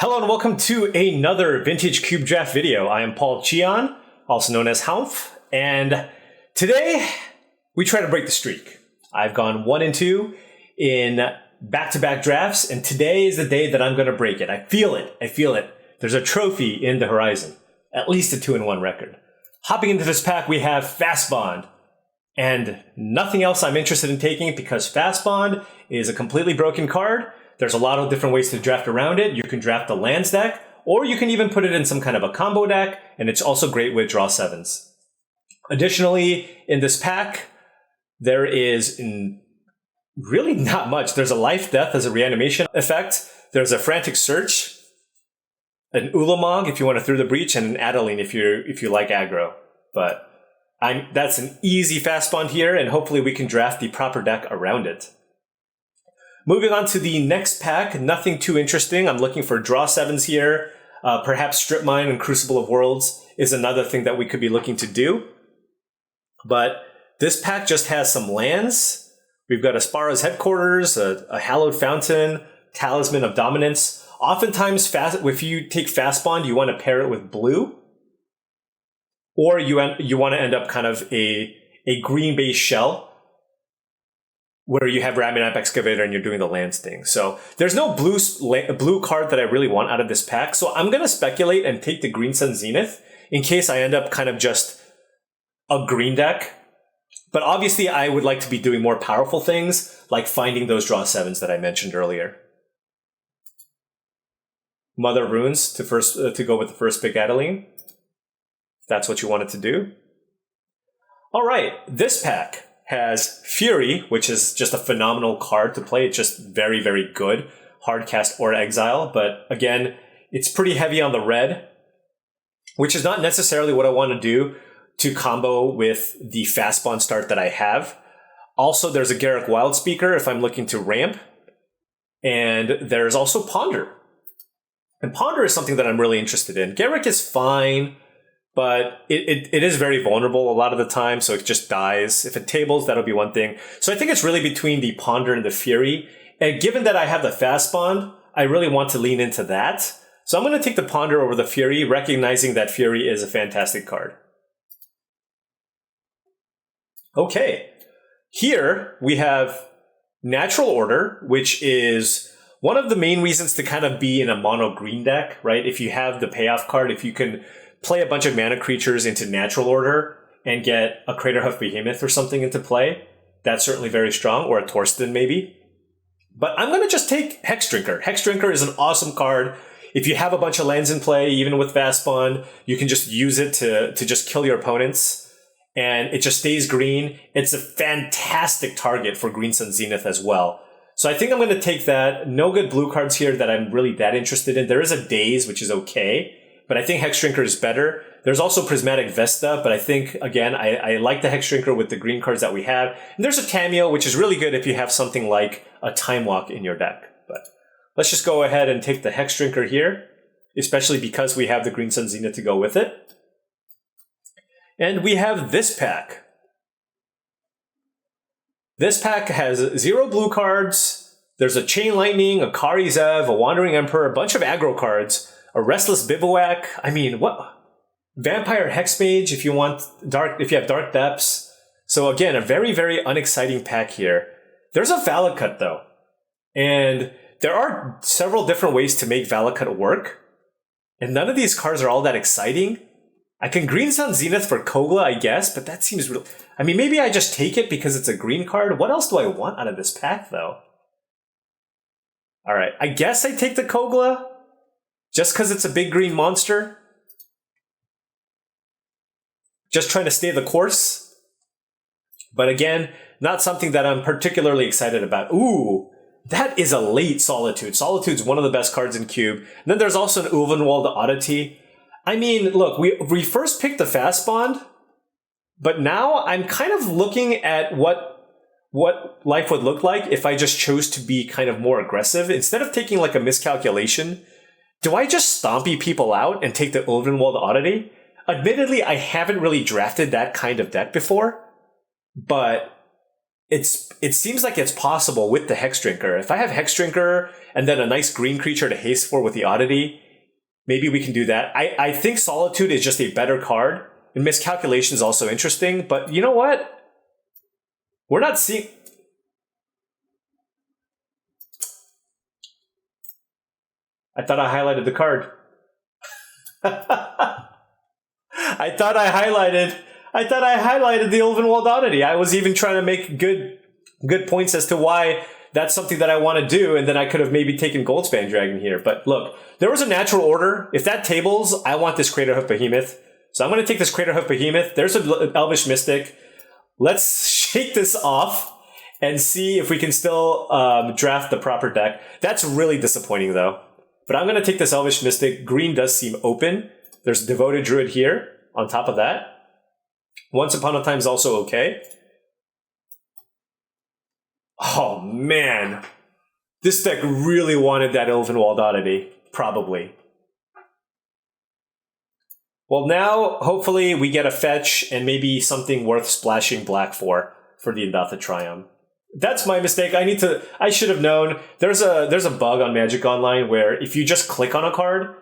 Hello and welcome to another Vintage Cube Draft video. I am Paulcheon, also known as Haumph, and today we try to break the streak. I've gone 1 and 2 in back-to-back drafts, and today is the day that I'm going to break it. I feel it. There's a trophy in the horizon, at least a 2-1 record. Hopping into this pack, we have Fast Bond, and nothing else I'm interested in taking because Fast Bond is a completely broken card. There's a lot of different ways to draft around it. You can draft the lands deck, or you can even put it in some kind of a combo deck, and it's also great with draw 7s. Additionally, in this pack, there is really not much. There's a Life Death as a reanimation effect. There's a Frantic Search, an Ulamog if you want to Through the Breach, and an Adeline if you like aggro. But that's an easy Fast Bond here, and hopefully we can draft the proper deck around it. Moving on to the next pack, nothing too interesting. I'm looking for draw 7s here. Perhaps Strip Mine and Crucible of Worlds is another thing that we could be looking to do. But this pack just has some lands. We've got Aspara's Headquarters, a Hallowed Fountain, Talisman of Dominance. Oftentimes, if you take Fast Bond, you want to pair it with blue. Or you want to end up kind of a green-based shell, where you have Ramunap Excavator and you're doing the lands thing. So there's no blue card that I really want out of this pack. So I'm going to speculate and take the Green Sun Zenith in case I end up kind of just a green deck. But obviously I would like to be doing more powerful things like finding those draw 7s that I mentioned earlier. Mother of Runes to go with the first pick Adeline. If that's what you wanted to do. All right, this pack has Fury, which is just a phenomenal card to play. It's just very, very good. Hard cast or exile. But again, it's pretty heavy on the red, which is not necessarily what I want to do to combo with the Fast Bond start that I have. Also, there's a Garruk Wildspeaker if I'm looking to ramp. And there's also Ponder. And Ponder is something that I'm really interested in. Garruk is fine, but it is very vulnerable a lot of the time, so it just dies. If it tables, that'll be one thing. So I think it's really between the Ponder and the Fury. And given that I have the Fast Bond, I really want to lean into that. So I'm going to take the Ponder over the Fury, recognizing that Fury is a fantastic card. Okay, here we have Natural Order, which is one of the main reasons to kind of be in a mono green deck, right? If you have the payoff card, if you can play a bunch of mana creatures into Natural Order and get a Craterhoof Behemoth or something into play, that's certainly very strong, or a Torsten maybe. But I'm going to just take Hexdrinker. Hexdrinker is an awesome card. If you have a bunch of lands in play, even with Fast Bond, you can just use it to just kill your opponents, and it just stays green. It's a fantastic target for Green Sun Zenith as well. So I think I'm going to take that. No good blue cards here that I'm really that interested in. There is a Daze, which is okay, but I think Hexdrinker is better. There's also Prismatic Vesta, but I think, again, I like the Hexdrinker with the green cards that we have. And there's a Tamiyo, which is really good if you have something like a Time Walk in your deck. But let's just go ahead and take the Hexdrinker here, especially because we have the Green Sun Zenith to go with it. And we have this pack. This pack has 0 blue cards. There's a Chain Lightning, a Kari Zev, a Wandering Emperor, a bunch of aggro cards, a Restless Bivouac. I mean, what? Vampire Hexmage if you have Dark Depths. So again, a very, very unexciting pack here. There's a Valakut though. And there are several different ways to make Valakut work. And none of these cards are all that exciting. I can Green Sun Zenith for Kogla, I guess, but that seems real. I mean, maybe I just take it because it's a green card. What else do I want out of this pack though? All right, I guess I take the Kogla. Just because it's a big green monster? Just trying to stay the course? But again, not something that I'm particularly excited about. Ooh, that is a late Solitude. Solitude's one of the best cards in Cube. And then there's also an Ulvenwald Oddity. I mean, look, we first picked the Fast Bond, but now I'm kind of looking at what life would look like if I just chose to be kind of more aggressive. Instead of taking like a miscalculation, do I just stompy people out and take the Ulvenwald Oddity? Admittedly, I haven't really drafted that kind of deck before, but it seems like it's possible with the Hex Drinker. If I have Hex Drinker and then a nice green creature to haste for with the Oddity, maybe we can do that. I think Solitude is just a better card. And Miscalculation is also interesting, but you know what? We're not seeing... I thought I highlighted the card. I thought I highlighted the Ulvenwald Oddity. I was even trying to make good points as to why that's something that I want to do, and then I could have maybe taken Goldspan Dragon here. But look, there was a natural order. If that tables, I want this Craterhoof Behemoth. So I'm going to take this Craterhoof Behemoth. There's an Elvish Mystic. Let's shake this off and see if we can still draft the proper deck. That's really disappointing, though. But I'm going to take this Elvish Mystic. Green does seem open. There's Devoted Druid here on top of that. Once Upon a Time is also okay. Oh, man. This deck really wanted that Ulvenwald Oddity. Probably. Well, now, hopefully, we get a fetch and maybe something worth splashing black for the Indatha Triumph. That's my mistake. I should have known. There's a bug on Magic Online where if you just click on a card,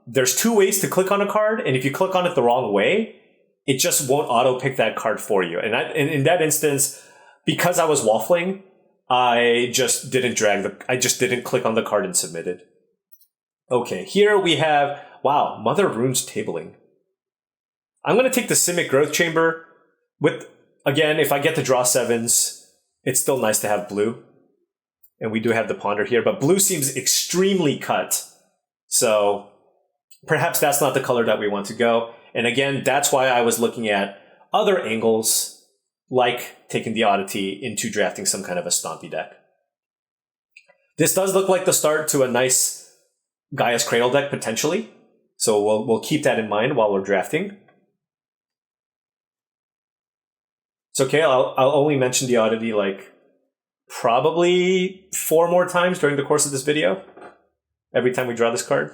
there's two ways to click on a card, and if you click on it the wrong way, it just won't auto-pick that card for you. And in that instance, because I was waffling, I just didn't click on the card and submit it. Okay, here we have, wow, Mother of Runes tabling. I'm going to take the Simic Growth Chamber with, again, if I get to draw 7s, it's still nice to have blue. And we do have the Ponder here, but blue seems extremely cut. So perhaps that's not the color that we want to go. And again, that's why I was looking at other angles, like taking the Oddity into drafting some kind of a stompy deck. This does look like the start to a nice Gaia's Cradle deck, potentially. So we'll keep that in mind while we're drafting. It's okay, I'll only mention the Oddity like probably 4 more times during the course of this video. Every time we draw this card.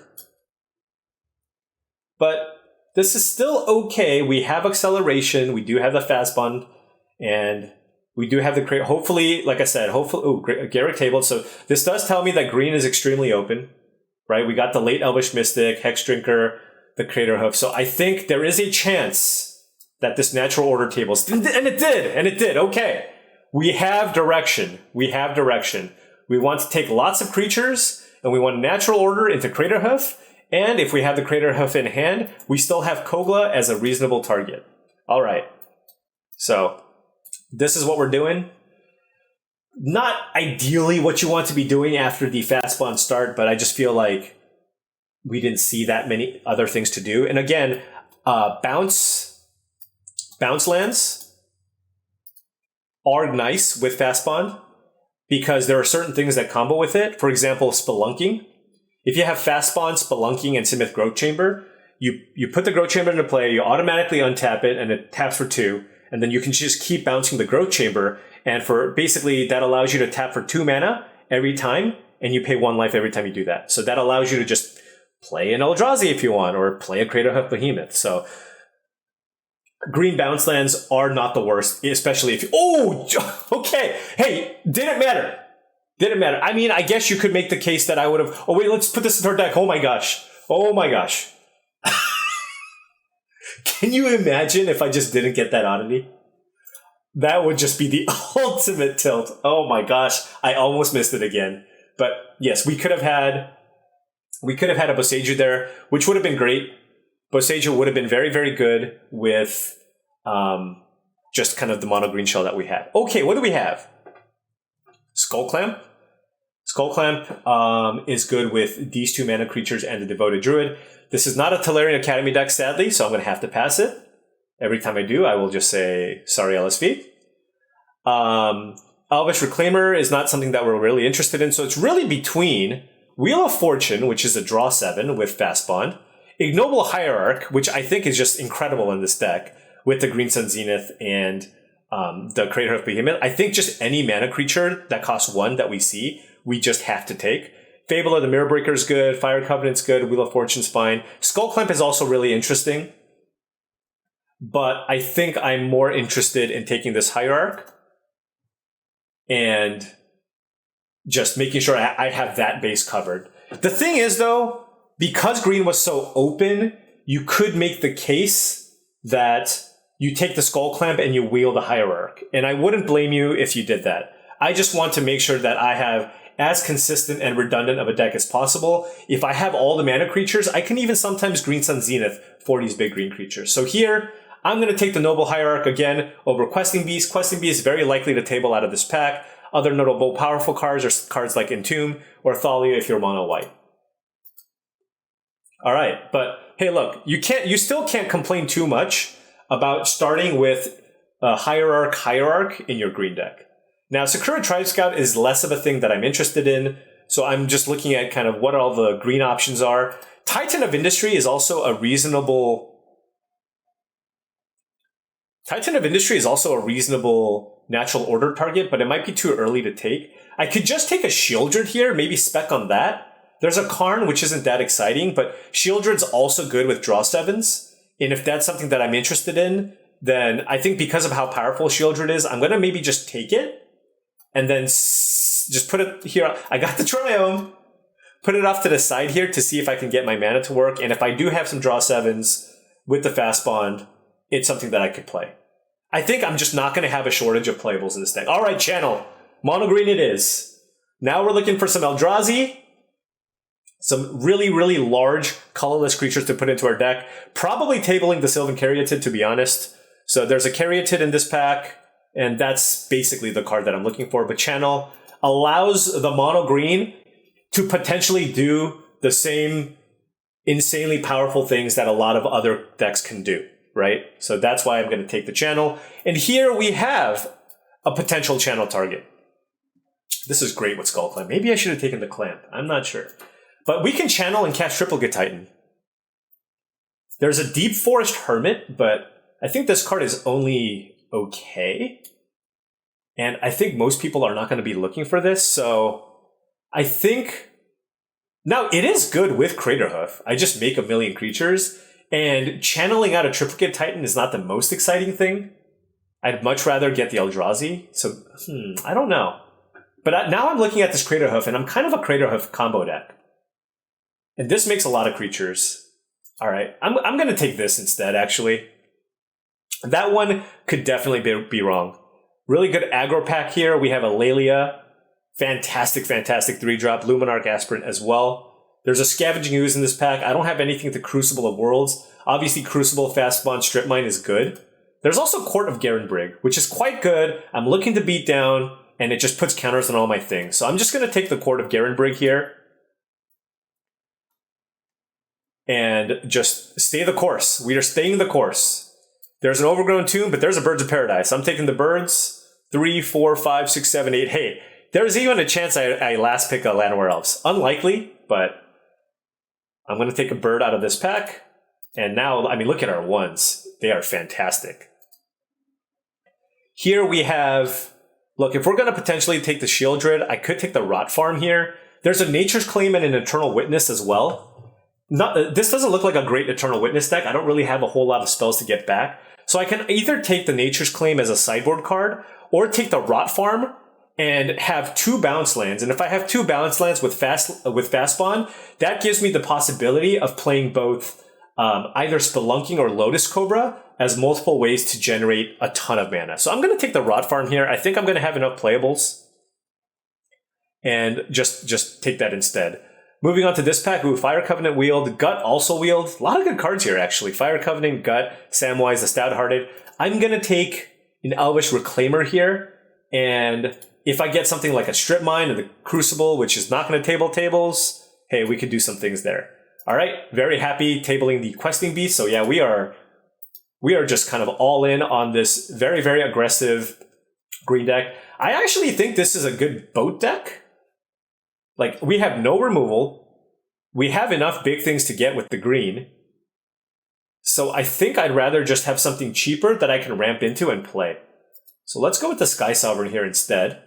But this is still okay. We have acceleration. We do have the fast bond. And we do have the... Hopefully, like I said, Garrick tabled. So this does tell me that green is extremely open. Right? We got the late Elvish Mystic, Hex Drinker, the Craterhoof. So I think there is a chance that this natural order tables... And it did. Okay. We have direction. We want to take lots of creatures, and we want natural order into Craterhoof. And if we have the Craterhoof in hand, we still have Kogla as a reasonable target. All right. So this is what we're doing. Not ideally what you want to be doing after the fast bond start, but I just feel like we didn't see that many other things to do. And again, bounce lands are nice with fast bond because there are certain things that combo with it. For example, Spelunking. If you have fast bond, Spelunking, and Simic Growth Chamber, you put the Growth Chamber into play, you automatically untap it, and it taps for 2, and then you can just keep bouncing the Growth Chamber, and for basically that allows you to tap for 2 mana every time, and you pay 1 life every time you do that. So that allows you to just play an Eldrazi if you want, or play a Craterhoof Behemoth. So green bounce lands are not the worst, especially if you... Oh, okay. Hey, didn't matter. I mean, I guess you could make the case that I would have... Oh, wait, let's put this in our deck. Oh, my gosh. Can you imagine if I just didn't get that Oddity? That would just be the ultimate tilt. Oh, my gosh. I almost missed it again. But yes, we could have had a Boseiju there, which would have been great. Boseiju would have been very, very good with just kind of the mono green shell that we had. Okay, what do we have? Skullclamp. Skullclamp is good with these 2 mana creatures and the Devoted Druid. This is not a Tolarian Academy deck, sadly, so I'm going to have to pass it. Every time I do, I will just say, sorry, LSV. Elvish Reclaimer is not something that we're really interested in, so it's really between Wheel of Fortune, which is a draw 7 with Fast Bond, Ignoble Hierarch, which I think is just incredible in this deck, with the Green Sun Zenith and the Craterhoof Behemoth. I think just any mana creature that costs 1 that we see, we just have to take. Fable of the Mirror Breaker is good. Fire Covenant's good. Wheel of Fortune's fine. Skullclamp is also really interesting. But I think I'm more interested in taking this Hierarch and just making sure I have that base covered. The thing is, though, because green was so open, you could make the case that you take the Skull Clamp and you wheel the Hierarch. And I wouldn't blame you if you did that. I just want to make sure that I have as consistent and redundant of a deck as possible. If I have all the mana creatures, I can even sometimes Green Sun Zenith for these big green creatures. So here, I'm going to take the Noble Hierarch again over Questing Beast. Questing Beast is very likely to table out of this pack. Other notable powerful cards are cards like Entomb or Thalia if you're mono white. All right, but hey, look, you still can't complain too much about starting with a Hierarch in your green deck. Now, Sakura Tribe Scout is less of a thing that I'm interested in, so I'm just looking at kind of what all the green options are. Titan of Industry is also a reasonable natural order target, but it might be too early to take. I could just take a Shieldred here, maybe spec on that. There's a Karn, which isn't that exciting, but Shieldred's also good with draw 7s. And if that's something that I'm interested in, then I think because of how powerful Shieldred is, I'm going to maybe just take it and then just put it here. I got the Triome. Put it off to the side here to see if I can get my mana to work. And if I do have some draw 7s with the Fast Bond, it's something that I could play. I think I'm just not going to have a shortage of playables in this deck. All right, channel. Mono green it is. Now we're looking for some Eldrazi. Some really, really large colorless creatures to put into our deck. Probably tabling the Sylvan Caryatid, to be honest. So there's a Caryatid in this pack, and that's basically the card that I'm looking for. But channel allows the mono green to potentially do the same insanely powerful things that a lot of other decks can do, right? So that's why I'm going to take the channel. And here we have a potential channel target. This is great with Skull Clamp. Maybe I should have taken the Clamp. I'm not sure. But we can channel and cast Triplicate Titan. There's a Deep Forest Hermit, but I think this card is only okay. And I think most people are not going to be looking for this, so I think... Now, it is good with Craterhoof. I just make a million creatures, and channeling out a Triplicate Titan is not the most exciting thing. I'd much rather get the Eldrazi, so I don't know. But now I'm looking at this Craterhoof, and I'm kind of a Craterhoof combo deck. And this makes a lot of creatures. All right, I'm going to take this instead, actually. That one could definitely be wrong. Really good aggro pack here. We have a Lelia. Fantastic, fantastic 3-drop. Luminarch Aspirant as well. There's a Scavenging Ooze in this pack. I don't have anything to Crucible of Worlds. Obviously, Crucible, Fast Bond, Strip Mine is good. There's also Court of Garenbrig, which is quite good. I'm looking to beat down, and it just puts counters on all my things. So I'm just going to take the Court of Garenbrig here. And just stay the course. We are staying the course. There's an Overgrown Tomb, but there's a Birds of Paradise. I'm taking the birds. 3, 4, 5, 6, 7, 8. Hey, there's even a chance I last pick a Llanowar Elves. Unlikely, but I'm going to take a bird out of this pack. And now, I mean, look at our ones. They are fantastic. Here we have... Look, if we're going to potentially take the Shieldred, I could take the Rot Farm here. There's a Nature's Claim and an Eternal Witness as well. This doesn't look like a great Eternal Witness deck. I don't really have a whole lot of spells to get back. So I can either take the Nature's Claim as a sideboard card, or take the Rot Farm and have 2 bounce lands. And if I have 2 bounce lands with Fast Bond, that gives me the possibility of playing both either Spelunking or Lotus Cobra as multiple ways to generate a ton of mana. So I'm going to take the Rot Farm here. I think I'm going to have enough playables. And just take that instead. Moving on to this pack, Fire Covenant Wield, Gut also Wield. A lot of good cards here, actually. Fire Covenant, Gut, Samwise, the Stout-Hearted. I'm going to take an Elvish Reclaimer here. And if I get something like a Strip Mine or the Crucible, which is not going to table tables, hey, we could do some things there. All right, very happy tabling the Questing Beast. So yeah, we are just kind of all in on this very, very aggressive green deck. I actually think this is a good boat deck. Like, we have no removal. We have enough big things to get with the green. So I think I'd rather just have something cheaper that I can ramp into and play. So let's go with the Sky Sovereign here instead.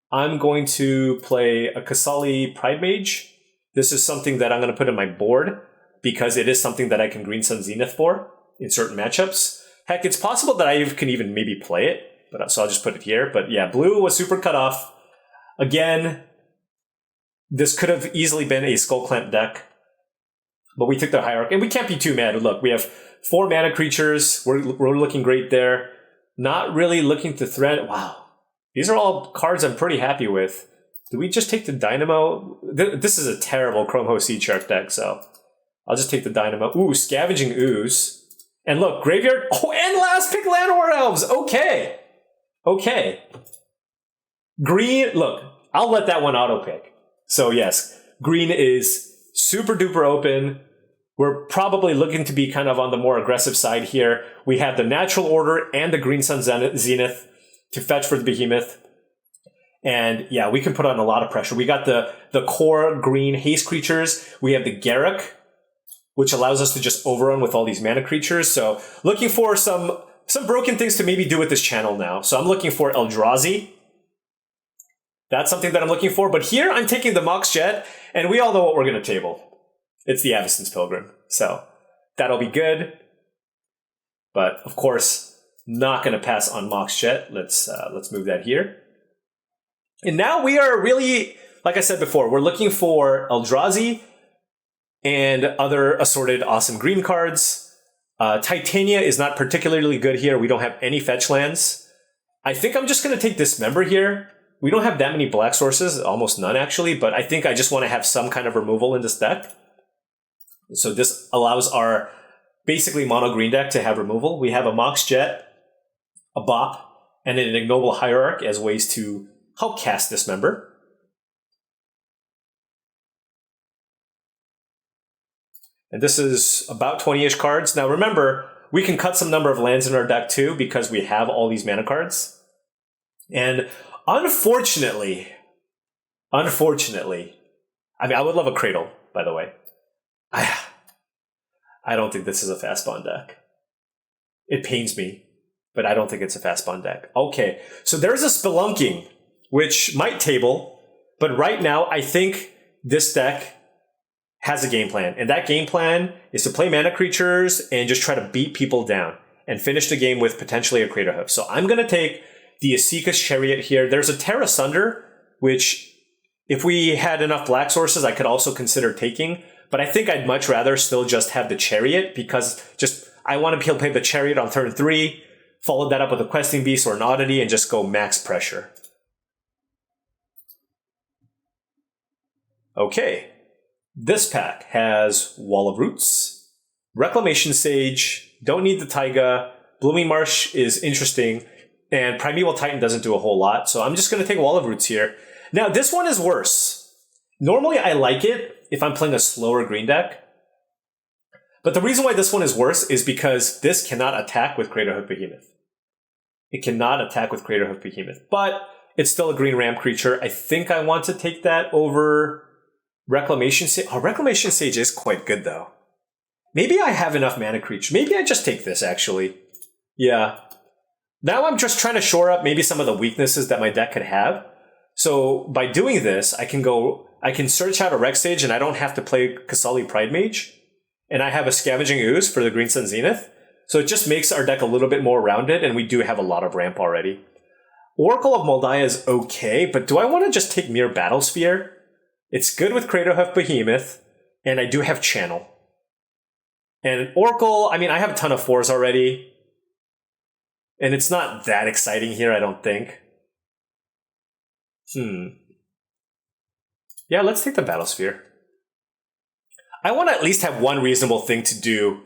I'm going to play a Kasali Pride Mage. This is something that I'm going to put in my board because it is something that I can Green Sun Zenith for in certain matchups. Heck, it's possible that I can even maybe play it. but so I'll just put it here. But yeah, blue was super cut off. Again, this could have easily been a Skull Clamp deck, but we took the hierarchy, and we can't be too mad. Look, we have 4 mana creatures. We're looking great there. Not really looking to threat. Wow. These are all cards I'm pretty happy with. Do we just take the Dynamo? This is a terrible Chrome Host Seed Shark deck, so I'll just take the Dynamo. Ooh, Scavenging Ooze. And look, Graveyard. Oh, and last pick Llanowar Elves. Okay. Okay. Green, look, I'll let that one auto pick. So yes, green is super duper open. We're probably looking to be kind of on the more aggressive side here. We have the Natural Order and the Green Sun Zenith to fetch for the Behemoth. And yeah, we can put on a lot of pressure. We got the core green haste creatures. We have the Garruk, which allows us to just overrun with all these mana creatures. So looking for some broken things to maybe do with this channel now. So I'm looking for Eldrazi. That's something that I'm looking for. But here I'm taking the Mox Jet, and we all know what we're going to table. It's the Avacyn's Pilgrim. So that'll be good. But of course, not going to pass on Mox Jet. Let's move that here. And now we are really, like I said before, we're looking for Eldrazi and other assorted awesome green cards. Titania is not particularly good here. We don't have any fetch lands. I think I'm just going to take Dismember here. We don't have that many black sources, almost none actually, but I think I just want to have some kind of removal in this deck. So this allows our basically mono green deck to have removal. We have a Mox Jet, a Bop, and an Ignoble Hierarch as ways to help cast Dismember. And this is about 20-ish cards. Now remember, we can cut some number of lands in our deck too because we have all these mana cards. And unfortunately, I mean, I would love a Cradle, by the way. I don't think this is a fast spawn deck. It pains me, but I don't think it's a fast spawn deck. Okay, so there's a Spelunking, which might table, but right now I think this deck has a game plan, and that game plan is to play mana creatures and just try to beat people down and finish the game with potentially a Crater Hoof. So I'm going to take the Esika's Chariot here. There's a Terra Sunder, which if we had enough black sources, I could also consider taking, but I think I'd much rather still just have the Chariot because I want to be able to play the Chariot on turn 3, follow that up with a Questing Beast or an Oddity, and just go max pressure. Okay. This pack has Wall of Roots, Reclamation Sage, don't need the Taiga, Blooming Marsh is interesting, and Primeval Titan doesn't do a whole lot, so I'm just going to take Wall of Roots here. Now, this one is worse. Normally, I like it if I'm playing a slower green deck, but the reason why this one is worse is because this cannot attack with Craterhoof Behemoth. It cannot attack with Craterhoof Behemoth, but it's still a green ramp creature. I think I want to take that over Reclamation Sage. Oh, Reclamation Sage is quite good, though. Maybe I have enough mana creature. Maybe I just take this, actually. Yeah. Now I'm just trying to shore up maybe some of the weaknesses that my deck could have. So by doing this, I can search out a Rec Sage and I don't have to play Kasali Pride Mage. And I have a Scavenging Ooze for the Green Sun Zenith. So it just makes our deck a little bit more rounded, and we do have a lot of ramp already. Oracle of Moldiah is okay, but do I want to just take Mere Battlesphere? It's good with Craterhoof Behemoth, and I do have Channel. And Oracle, I mean, I have a ton of 4s already. And it's not that exciting here, I don't think. Yeah, let's take the Battlesphere. I want to at least have one reasonable thing to do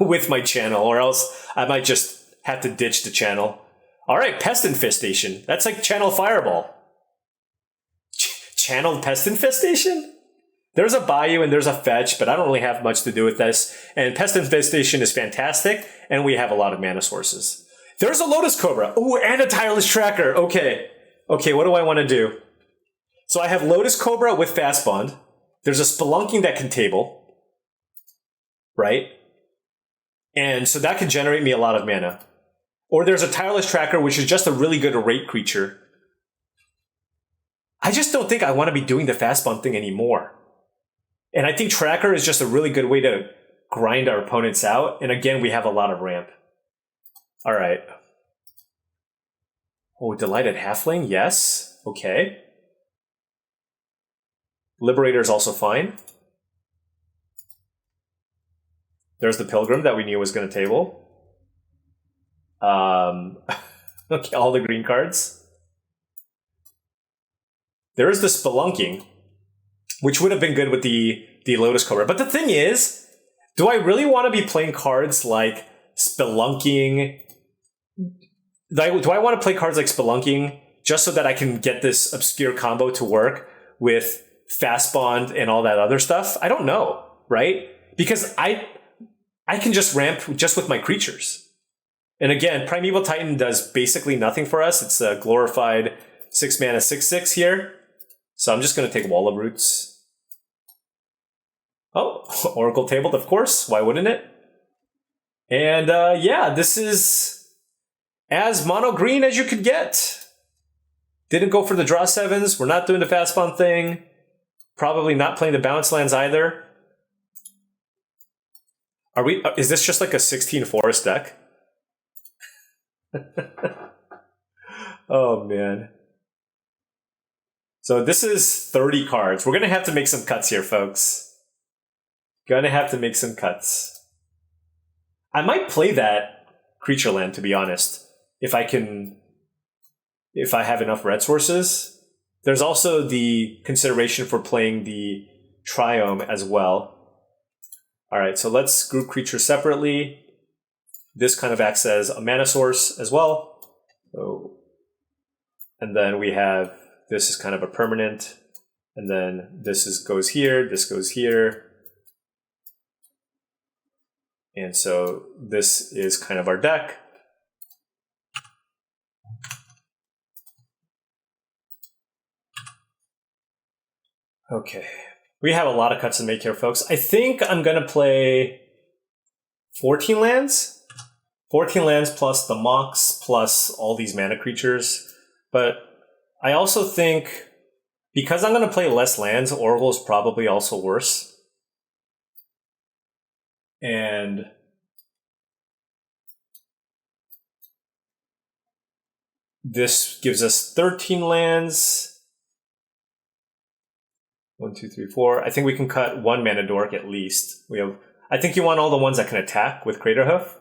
with my channel, or else I might just have to ditch the channel. Alright, Pest Infestation. That's like Channel Fireball. Channeled Pest Infestation? There's a Bayou and there's a Fetch, but I don't really have much to do with this. And Pest Infestation is fantastic, and we have a lot of mana sources. There's a Lotus Cobra. Ooh, and a Tireless Tracker. Okay, what do I want to do? So I have Lotus Cobra with Fast Bond. There's a Spelunking that can table. Right? And so that can generate me a lot of mana. Or there's a Tireless Tracker, which is just a really good rate creature. I just don't think I want to be doing the Fast Bond thing anymore. And I think Tracker is just a really good way to grind our opponents out. And again, we have a lot of ramp. All right. Oh, Delighted Halfling, yes. Okay. Liberator is also fine. There's the Pilgrim that we knew was going to table. Okay, all the green cards. There is the Spelunking, which would have been good with the Lotus Cobra. But the thing is, do I really want to be playing cards like Spelunking? Do I want to play cards like Spelunking just so that I can get this obscure combo to work with Fast Bond and all that other stuff? I don't know, right? Because I can just ramp just with my creatures. And again, Primeval Titan does basically nothing for us. It's a glorified 6 mana 6/6 here. So I'm just going to take Wall of Roots. Oh, Oracle tabled, of course. Why wouldn't it? And yeah, this is as mono green as you could get. Didn't go for the draw 7s. We're not doing the fast spawn thing. Probably not playing the bounce lands either. Are we? Is this just like a 16 forest deck? Oh man. So this is 30 cards. We're gonna have to make some cuts here, folks. Gonna have to make some cuts. I might play that creature land, to be honest, if I have enough red sources. There's also the consideration for playing the Triome as well. All right, so let's group creatures separately. This kind of acts as a mana source as well. So, and then we have, this is kind of a permanent, and then goes here, this goes here. And so this is kind of our deck. Okay, we have a lot of cuts to make here, folks. I think I'm gonna play 14 lands. 14 lands plus the Mox plus all these mana creatures. But I also think, because I'm gonna play less lands, Oracle is probably also worse. And this gives us 13 lands. 1, 2, 3, 4. I think we can cut 1 mana dork at least. I think you want all the ones that can attack with Crater Hoof.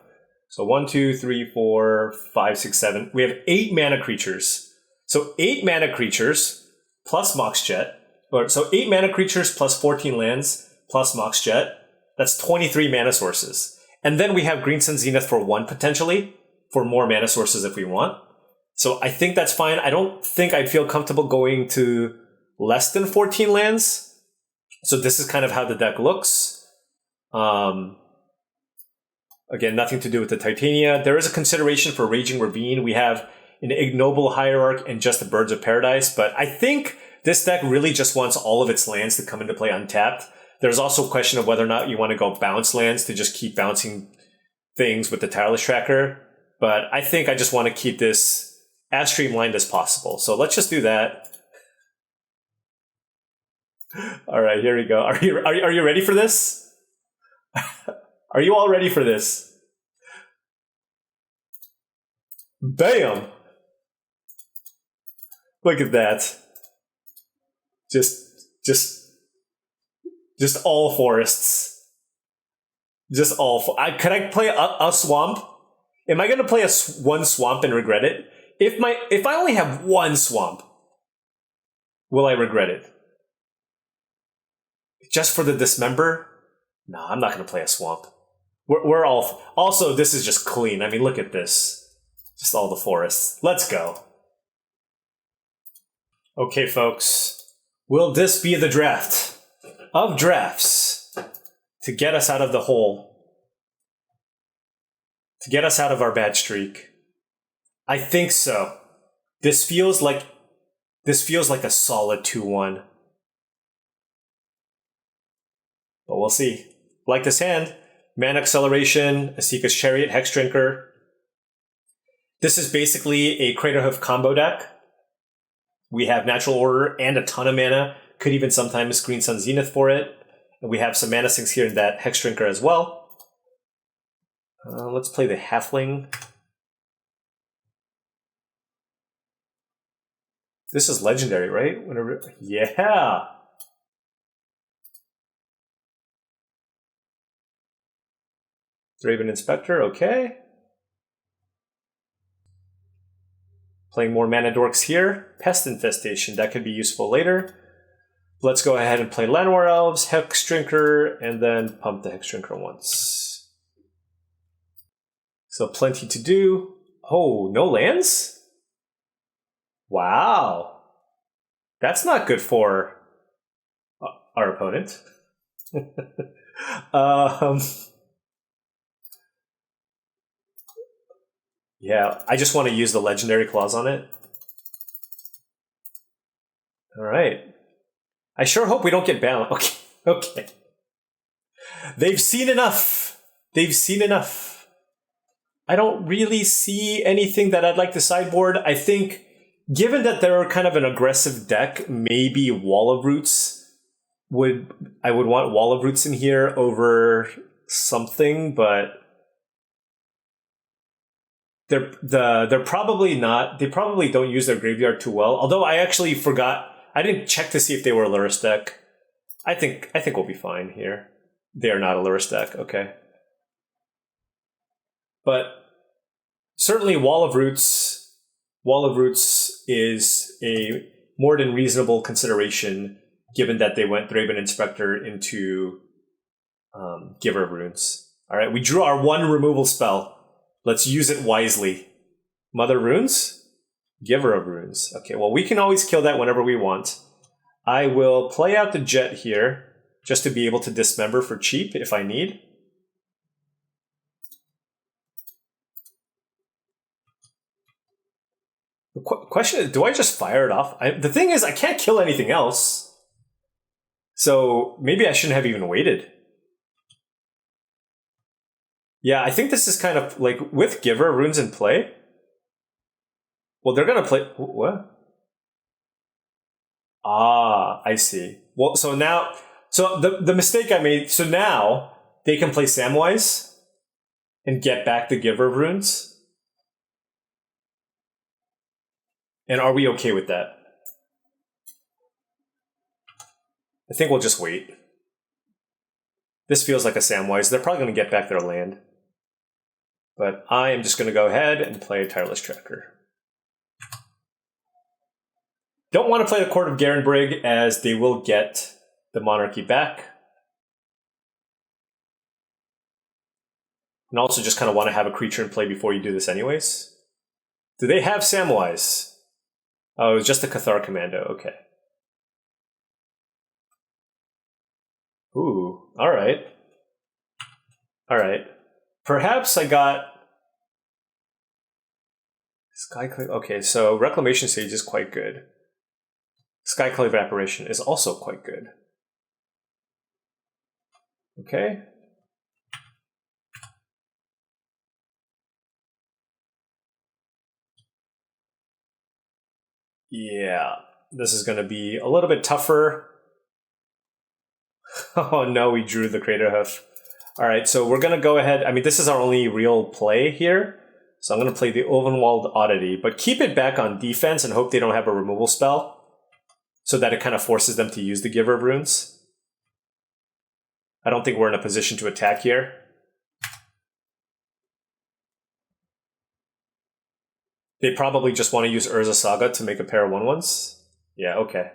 So 1, 2, 3, 4, 5, 6, 7. We have 8 mana creatures. So 8 mana creatures plus Mox Jet. So 8 mana creatures plus 14 lands plus Mox Jet. That's 23 mana sources. And then we have Green Sun Zenith for 1 potentially, for more mana sources if we want. So I think that's fine. I don't think I'd feel comfortable going to less than 14 lands. So this is kind of how the deck looks. Again, nothing to do with the Titania. There is a consideration for Raging Ravine. We have an Ignoble Hierarch and just the Birds of Paradise. But I think this deck really just wants all of its lands to come into play untapped. There's also a question of whether or not you want to go bounce lands to just keep bouncing things with the Tireless Tracker. But I think I just want to keep this as streamlined as possible. So let's just do that. All right, here we go. Are you ready for this? Are you all ready for this? Bam! Look at that. Just all forests. Just all. Could I play a swamp? Am I going to play one swamp and regret it? If I only have one swamp, will I regret it? Just for the Dismember? No, I'm not going to play a swamp. We're all... Also, this is just clean. I mean, look at this. Just all the forests. Let's go. Okay, folks. Will this be the draft of drafts to get us out of the hole? To get us out of our bad streak? I think so. This feels like a solid 2-1. But we'll see. Like this hand, Mana Acceleration, Asika's Chariot, Hex Drinker. This is basically a Crater Hoof combo deck. We have Natural Order and a ton of mana. Could even sometimes Green Sun Zenith for it. And we have some mana sinks here in that Hex Drinker as well. Let's play the Halfling. This is legendary, right? Whenever, yeah. Draven Inspector, okay. Playing more Mana Dorks here. Pest Infestation, that could be useful later. Let's go ahead and play Llanowar Elves, Hex Drinker, and then pump the Hex Drinker once. So plenty to do. Oh, no lands? Wow. That's not good for our opponent. Yeah, I just want to use the legendary clause on it. All right. I sure hope we don't get banned. Okay. Okay. They've seen enough. They've seen enough. I don't really see anything that I'd like to sideboard. I think, given that they're kind of an aggressive deck, maybe Wall of Roots I would want Wall of Roots in here over something, but they're probably not. They probably don't use their graveyard too well. Although I actually forgot. I didn't check to see if they were a Lurrus deck. I think we'll be fine here. They are not a Lurrus deck. Okay. But certainly Wall of Roots is a more than reasonable consideration, given that they went Draven Inspector into Giver of Runes. All right, we drew our one removal spell. Let's use it wisely. Mother Runes? Giver of Runes. Okay, well, we can always kill that whenever we want. I will play out the Jet here, just to be able to dismember for cheap if I need. The question is, do I just fire it off? The thing is, I can't kill anything else. So maybe I shouldn't have even waited. Yeah, I think this is kind of like with Giver Runes in play. Well, they're going to play... What? Ah, I see. Well, so now... So the mistake I made... So now they can play Samwise and get back the Giver of Runes. And are we okay with that? I think we'll just wait. This feels like a Samwise. They're probably going to get back their land. But I am just going to go ahead and play a Tireless Tracker. Don't want to play the Court of Garenbrig, as they will get the Monarchy back. And also just kind of want to have a creature in play before you do this anyways. Do they have Samwise? Oh, it was just a Cathar Commando. Okay. Ooh, alright. Alright. Perhaps I got... Skyclave... Okay, so Reclamation Sage is quite good. Skyclave Apparition is also quite good. Okay. Yeah, this is going to be a little bit tougher. Oh no, we drew the Craterhoof. Alright, so we're going to go ahead. I mean, this is our only real play here. So I'm going to play the Ulvenwald Oddity, but keep it back on defense and hope they don't have a removal spell, so that it kind of forces them to use the Giver of Runes. I don't think we're in a position to attack here. They probably just want to use Urza Saga to make a pair of 1/1s. Yeah, okay.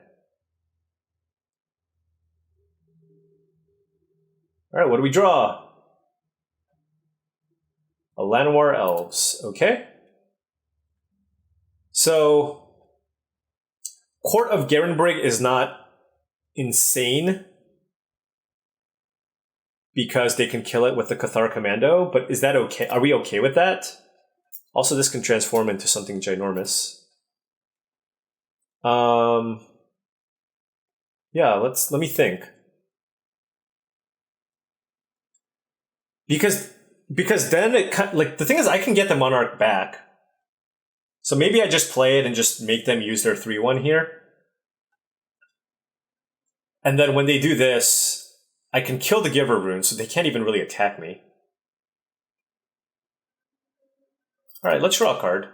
Alright, what do we draw? A Llanowar Elves, okay. So, Court of Garenbrig is not insane because they can kill it with the Cathar Commando, but is that okay? Are we okay with that? Also, this can transform into something ginormous. Yeah, let me think. Because then it, like, the thing is, I can get the Monarch back. So maybe I just play it and just make them use their 3/1 here. And then when they do this, I can kill the Giver Rune, so they can't even really attack me. Alright, let's draw a card.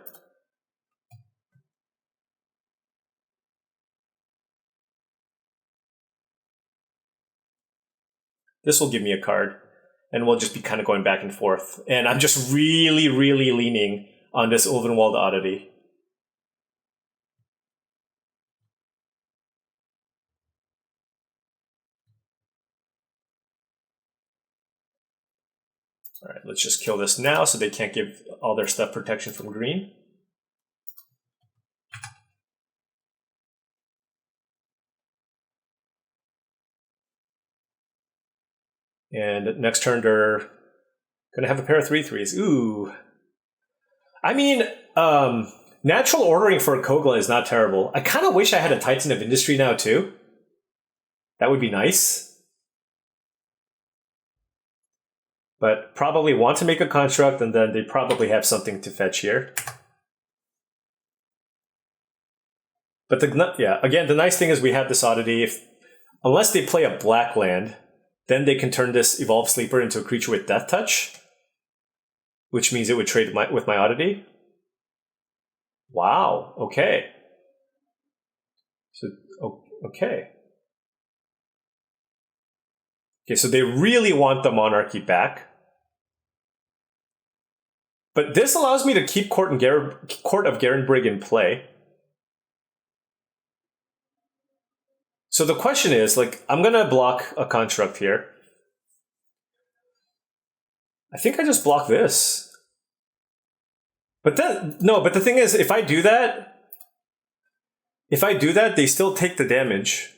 This will give me a card. And we'll just be kind of going back and forth. And I'm just really, really leaning on this Ulvenwald Oddity. All right, let's just kill this now so they can't give all their stuff protection from green. And next turn, they're going to have a pair of 3/3s. Ooh. I mean, natural ordering for a Kogla is not terrible. I kind of wish I had a Titan of Industry now, too. That would be nice. But probably want to make a construct, and then they probably have something to fetch here. But again, the nice thing is we have this Oddity. Unless they play a black land, then they can turn this Evolved Sleeper into a creature with Death Touch, which means it would trade with my Oddity. Wow, okay. So, okay. Okay, so they really want the Monarchy back. But this allows me to keep Court of Garenbrig in play. So the question is, like, I'm going to block a construct here. I think I just block this. But then, no, but the thing is, if I do that, they still take the damage.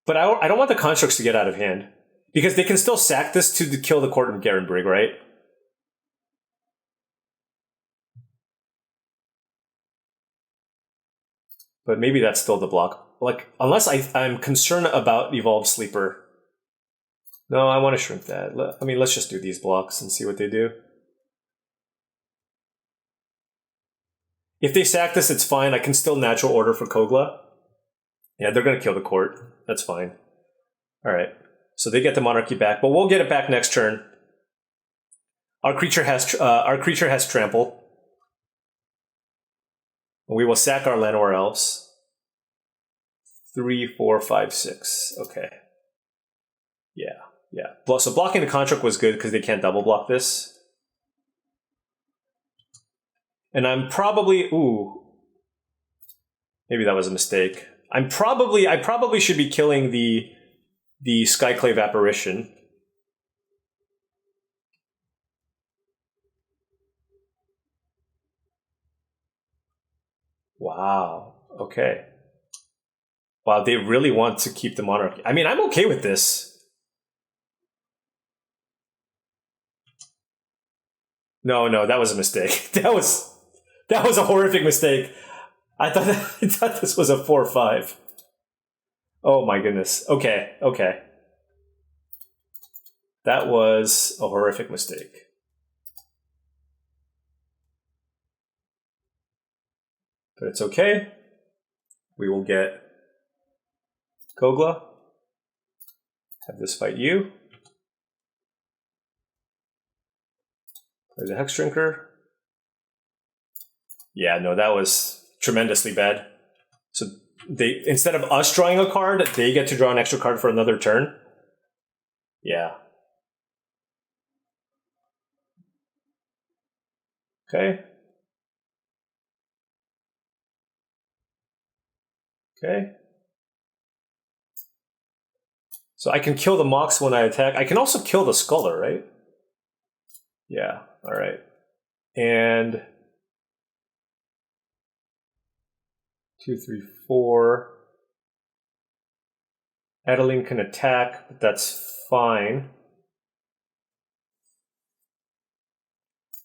But I don't want the constructs to get out of hand. Because they can still sack this to kill the Court of Garenbrig, right? But maybe that's still the block. Like, unless I'm concerned about Evolved Sleeper. No, I want to shrink that. I mean, let's just do these blocks and see what they do. If they sack this, it's fine. I can still natural order for Kogla. Yeah, they're going to kill the court. That's fine. All right. So they get the Monarchy back, but we'll get it back next turn. Our creature has trample. We will sack our Llanowar Elves. 3, 4, 5, 6. Okay. Yeah. So blocking the construct was good because they can't double block this. And I'm probably... Ooh. Maybe that was a mistake. I probably should be killing the Skyclave Apparition. Wow. Okay. Wow, they really want to keep the Monarchy. I mean, I'm okay with this. No, that was a mistake. That was a horrific mistake. I thought this was a 4/5. Oh my goodness. Okay. That was a horrific mistake. But it's okay. We will get Kogla. Have this fight you. Play the Hex Drinker. Yeah, no, that was tremendously bad. So they, instead of us drawing a card, they get to draw an extra card for another turn. Yeah. Okay. So I can kill the Mox when I attack. I can also kill the Sculler, right? Yeah, all right. And 2, 3, 4. Adeline can attack, but that's fine.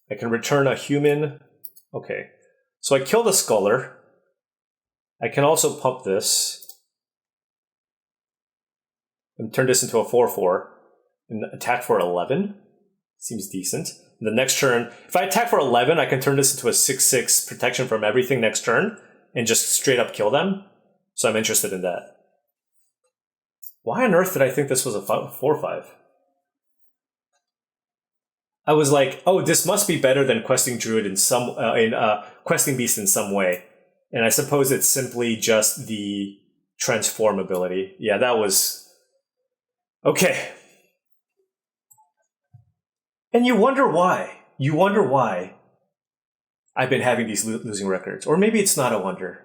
I can return a human. Okay, so I kill the Sculler. I can also pump this and turn this into a 4/4 and attack for 11. Seems decent. The next turn, if I attack for 11, I can turn this into a 6/6 protection from everything next turn and just straight up kill them. So I'm interested in that. Why on earth did I think this was a 4/5? I was like, oh, this must be better than Questing Druid Questing Beast in some way. And I suppose it's simply just the transform ability. Yeah, that was Okay. And you wonder why. You wonder why I've been having these losing records. Or maybe it's not a wonder.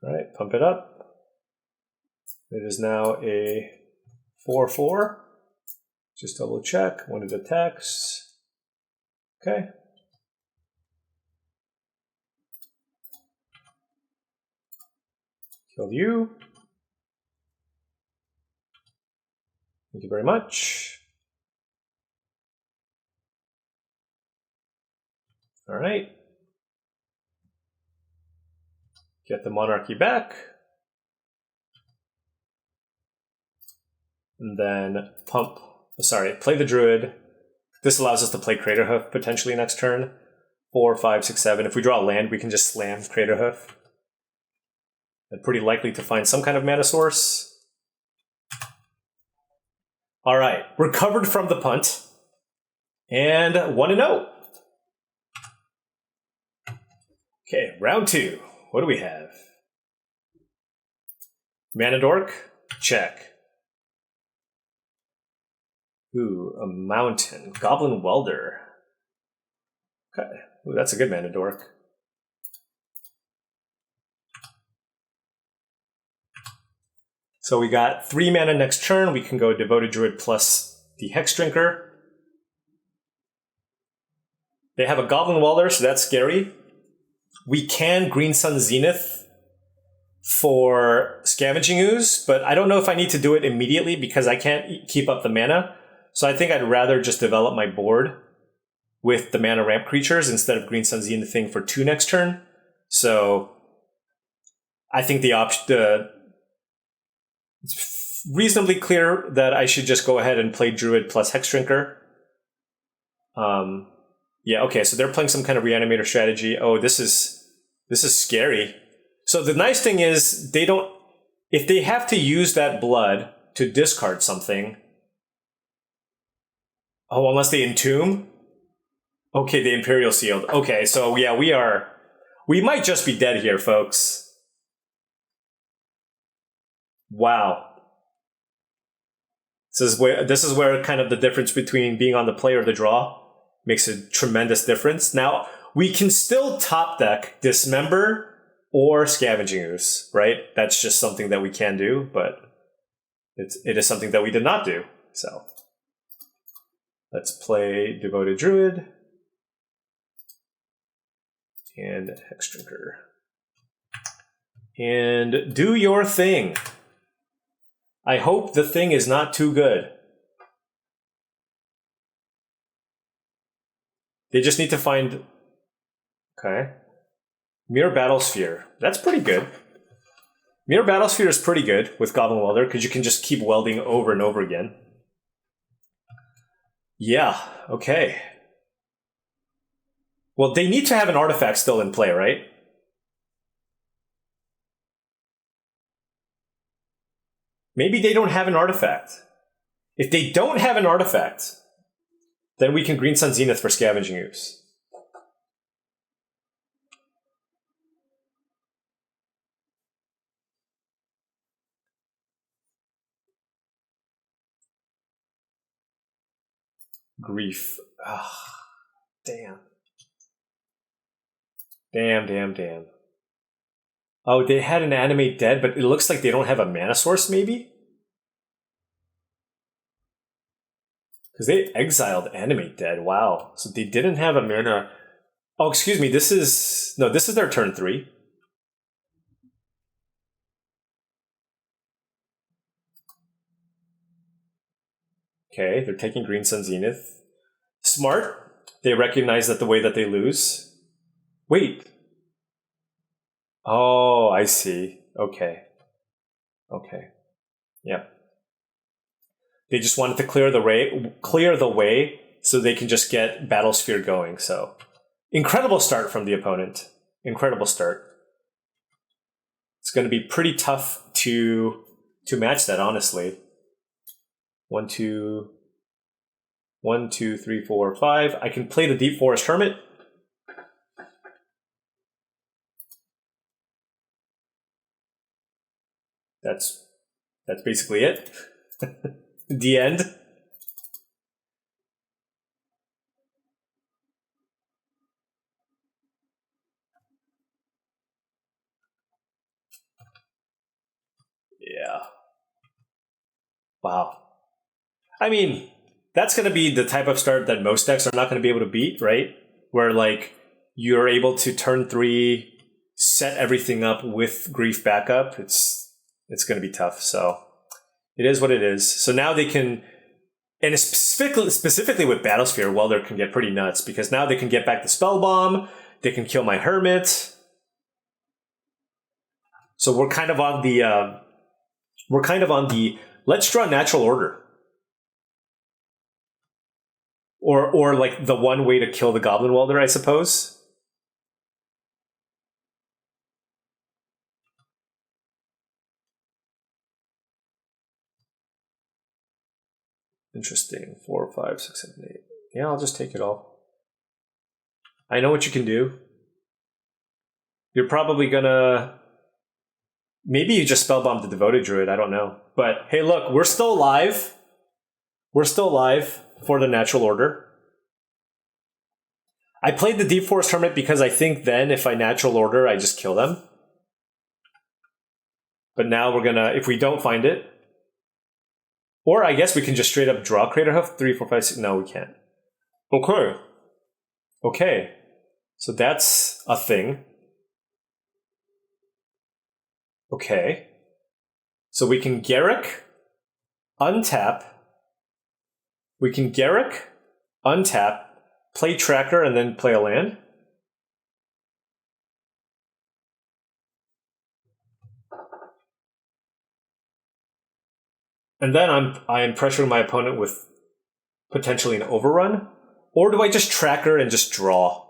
All right, pump it up. It is now a 4-4. Just double check. One of the attacks. Okay. Killed you. Thank you very much. All right. Get the monarchy back. And then play the druid. This allows us to play Craterhoof potentially next turn. 4, 5, 6, 7. If we draw a land, we can just slam Craterhoof. And pretty likely to find some kind of mana source. All right, recovered from the punt. And 1-0. Okay, round 2. What do we have? Mana Dork? Check. Ooh, a mountain. Goblin Welder. Okay. Ooh, that's a good mana dork. So we got 3 mana next turn. We can go Devoted Druid plus the Hex Drinker. They have a Goblin Welder, so that's scary. We can Green Sun Zenith for Scavenging Ooze, but I don't know if I need to do it immediately because I can't keep up the mana. So I think I'd rather just develop my board with the mana ramp creatures instead of Green Sun Zenithing for 2 next turn. So I think it's reasonably clear that I should just go ahead and play Druid plus Hex Drinker. Yeah, okay, so they're playing some kind of Reanimator strategy. Oh, this is scary. So the nice thing is if they have to use that blood to discard something. Oh, unless they entomb? Okay, the Imperial Sealed. Okay, so yeah, we might just be dead here, folks. Wow. This is where kind of the difference between being on the play or the draw makes a tremendous difference. Now, we can still top deck Dismember or Scavenging Ooze, right? That's just something that we can do, but it is something that we did not do. So let's play Devoted Druid and Hex Drinker. And do your thing. I hope the thing is not too good. They just need to find... Okay. Mirror Battlesphere. That's pretty good. Mirror Battlesphere is pretty good with Goblin Welder because you can just keep welding over and over again. Yeah, okay. Well, they need to have an artifact still in play, right? Maybe they don't have an artifact. If they don't have an artifact, then we can Green Sun Zenith for Scavenging Ooze. Grief. Ugh. Damn. Damn. Oh, they had an Animate Dead, but it looks like they don't have a mana source, maybe? Because they exiled Animate Dead. Wow. So they didn't have a mana... Oh, excuse me. This is their turn 3. Okay, they're taking Green Sun Zenith. Smart. They recognize that the way that they lose... Wait. Oh, I see. Okay. Yep. They just wanted to clear the way so they can just get Battlesphere going. So, incredible start from the opponent. Incredible start. It's going to be pretty tough to match that, honestly. 1, 2, 1, 2, 3, 4, 5. I can play the Deep Forest Hermit. That's basically it. The end. Yeah. Wow. I mean, that's going to be the type of start that most decks are not going to be able to beat, right? Where like you're able to turn 3, set everything up with Grief backup. It's going to be tough. So it is what it is. So now they can, and specifically with Battlesphere, Welder can get pretty nuts because now they can get back the Spell Bomb. They can kill my Hermit. So we're kind of on the let's draw Natural Order. Or like the one way to kill the Goblin Welder, I suppose. Interesting. 4, 5, 6, 7, 8. Yeah, I'll just take it all. I know what you can do. You're probably gonna... Maybe you just spellbomb the Devoted Druid, I don't know. But hey, look, we're still alive. We're still alive for the Natural Order. I played the Deep Forest Hermit because I think then if I Natural Order, I just kill them. But now we're gonna, if we don't find it, or I guess we can just straight up draw Craterhoof, 3, 4, 5, 6. No, we can't. Okay. Okay. So that's a thing. Okay. So we can Garruk, untap. We can Garruk, untap, play Tracker, and then play a land. And then I am pressuring my opponent with potentially an overrun. Or do I just Tracker and just draw?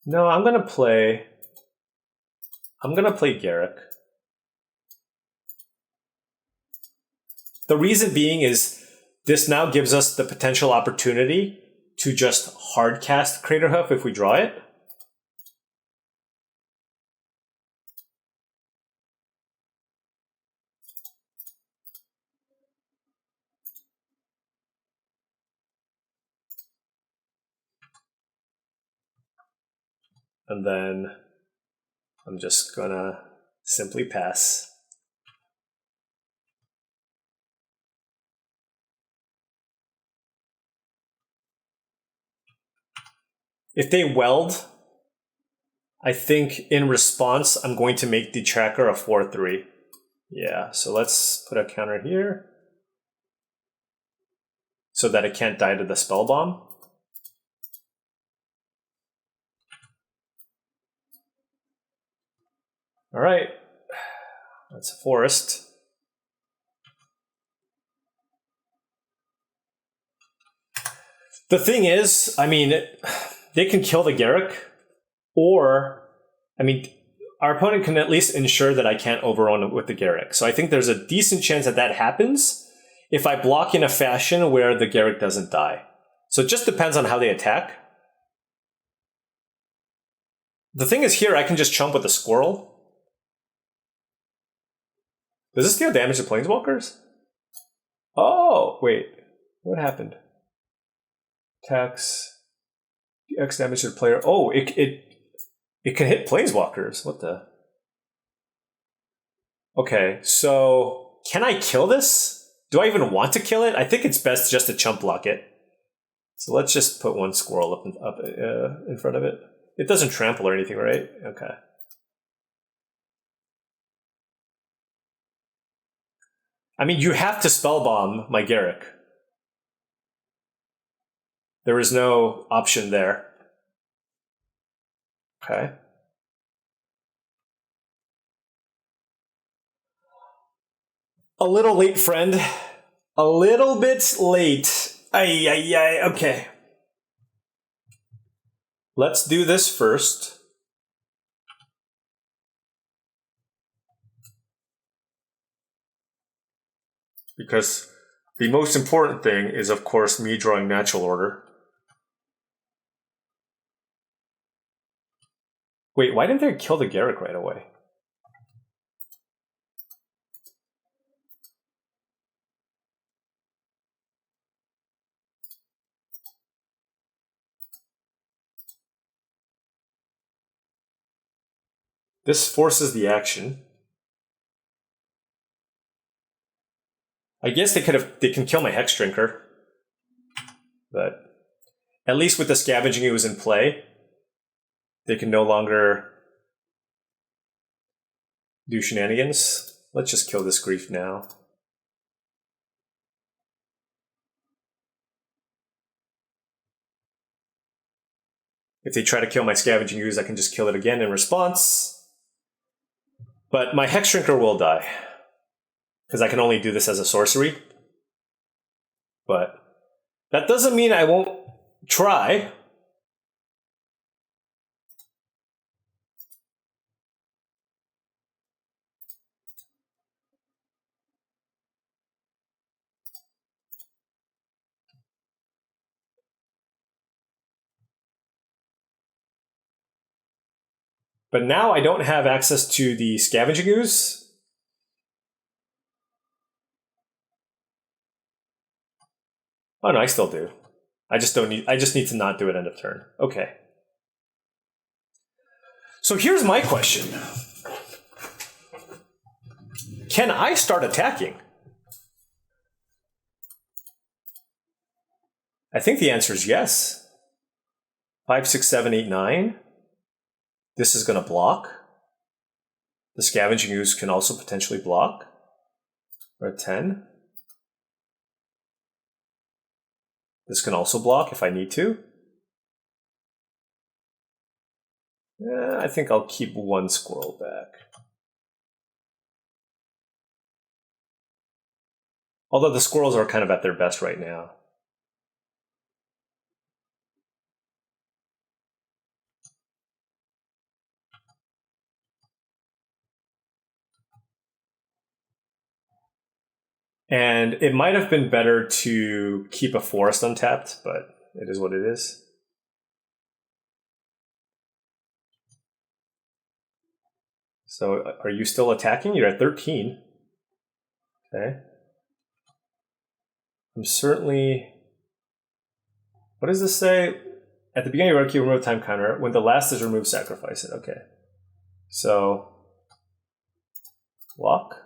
No, I'm gonna play Garruk. The reason being is this now gives us the potential opportunity to just hard cast Craterhoof if we draw it. And then I'm just gonna simply pass. If they weld, I think in response, I'm going to make the Tracker a 4/3. Yeah, so let's put a counter here so that it can't die to the Spell Bomb. All right, that's a forest. The thing is, I mean, they can kill the Garruk, or, I mean, our opponent can at least ensure that I can't overrun with the Garruk. So I think there's a decent chance that that happens if I block in a fashion where the Garruk doesn't die. So it just depends on how they attack. The thing is here, I can just chump with a squirrel. Does this deal damage to planeswalkers? Oh, wait. What happened? Attacks. X damage to the player. Oh, it can hit planeswalkers. What the? Okay, so can I kill this? Do I even want to kill it? I think it's best just to chump block it. So let's just put one squirrel up in front of it. It doesn't trample or anything, right? Okay. I mean, you have to spellbomb my Garruk. There is no option there. Okay. A little late, friend. A little bit late. Okay. Let's do this first. because the most important thing is, of course, me drawing natural order. Wait, why didn't they kill the Garrick right away? This forces the action. I guess they can kill my Hex Drinker. But at least with the Scavenging Ooze in play, they can no longer do shenanigans. Let's just kill this Grief now. If they try to kill my Scavenging Ooze, I can just kill it again in response. But my Hex Drinker will die, because I can only do this as a sorcery. But that doesn't mean I won't try. But now I don't have access to the Scavenging Ooze. Oh no, I still do. I just need to not do it end of turn. Okay. So here's my question. Can I start attacking? I think the answer is yes. 5, 6, 7, 8, 9. This is going to block. The Scavenging Ooze can also potentially block. We're at 10. This can also block if I need to. I think I'll keep one squirrel back. Although the squirrels are kind of at their best right now. And it might have been better to keep a forest untapped, but it is what it is. So are you still attacking? You're at 13. Okay. I'm certainly... What does this say? At the beginning of your key, remove time counter. When the last is removed, sacrifice it. Okay. So... Walk.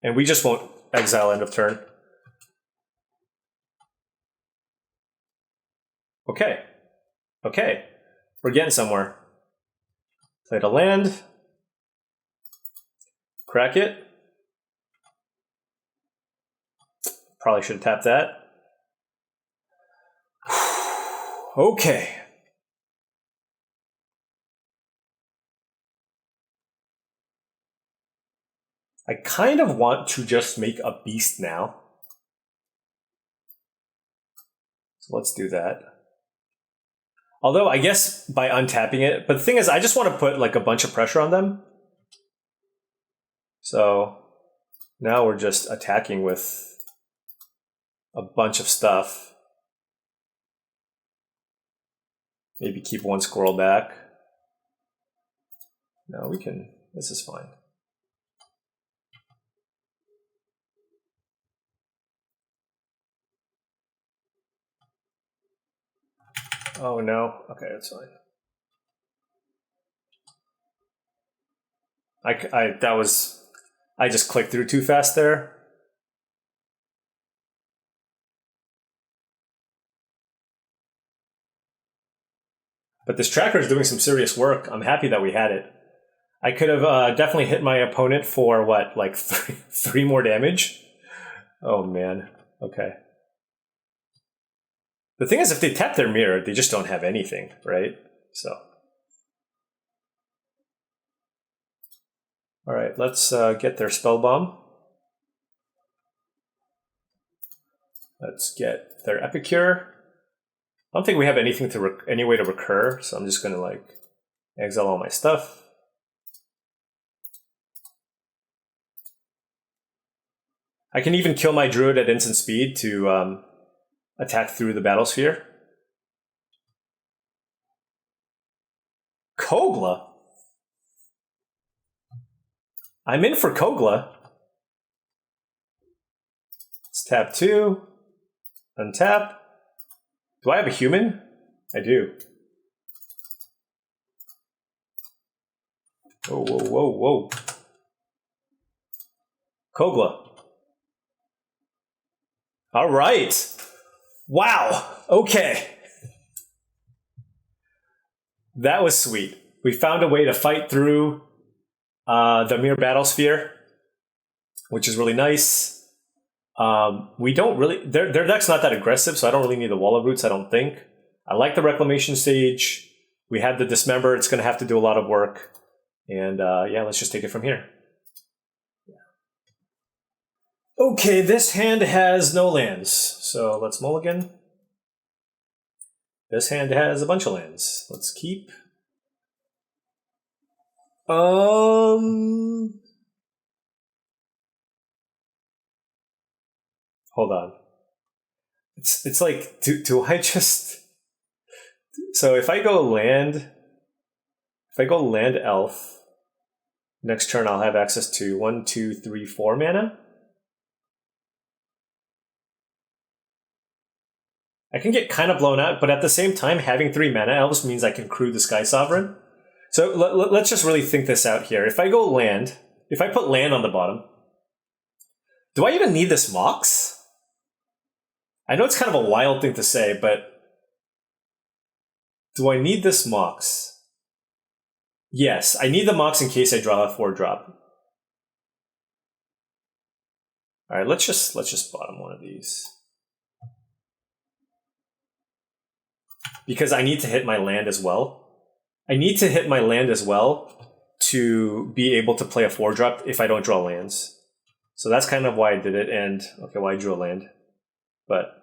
And we just won't exile end of turn. Okay. Okay. We're getting somewhere. Played a land. Crack it. Probably should have tapped that. Okay. I kind of want to just make a beast now. So let's do that. Although I guess by untapping it, but the thing is I just want to put like a bunch of pressure on them. So now we're just attacking with a bunch of stuff. Maybe keep one squirrel back. No, we can, this is fine. Oh no, okay, that's fine. I just clicked through too fast there. But this tracker is doing some serious work. I'm happy that we had it. I could have definitely hit my opponent for what, like three more damage? Oh man, okay. The thing is, if they tap their mirror, they just don't have anything, right? So. All right, let's get their spell bomb. Let's get their Epicure. I don't think we have anything to any way to recur, so I'm just gonna like exile all my stuff. I can even kill my druid at instant speed to attack through the battle sphere. Kogla? I'm in for Kogla. Let's tap 2. Untap. Do I have a human? I do. Whoa, whoa, whoa, whoa. Kogla. All right. Wow. Okay. That was sweet. We found a way to fight through the mirror battle sphere, which is really nice. We don't really, their deck's not that aggressive, so I don't really need the Wall of Roots, I don't think. I like the Reclamation Stage. We had the Dismember. It's going to have to do a lot of work. And yeah, let's just take it from here. Okay, this hand has no lands, so let's mulligan. This hand has a bunch of lands. Let's keep. Hold on. It's like, do I just... So if I go land elf, next turn I'll have access to 1, 2, 3, 4 mana. I can get kind of blown out, but at the same time, having 3 mana elves means I can crew the Sky Sovereign. So let's just really think this out here. If I go land, if I put land on the bottom, do I even need this Mox? I know it's kind of a wild thing to say, but do I need this Mox? Yes, I need the Mox in case I draw a 4-drop. All right, let's just bottom one of these. Because I need to hit my land as well. I need to hit my land as well to be able to play a 4-drop if I don't draw lands. So that's kind of why I did it, and okay, well, I drew a land. But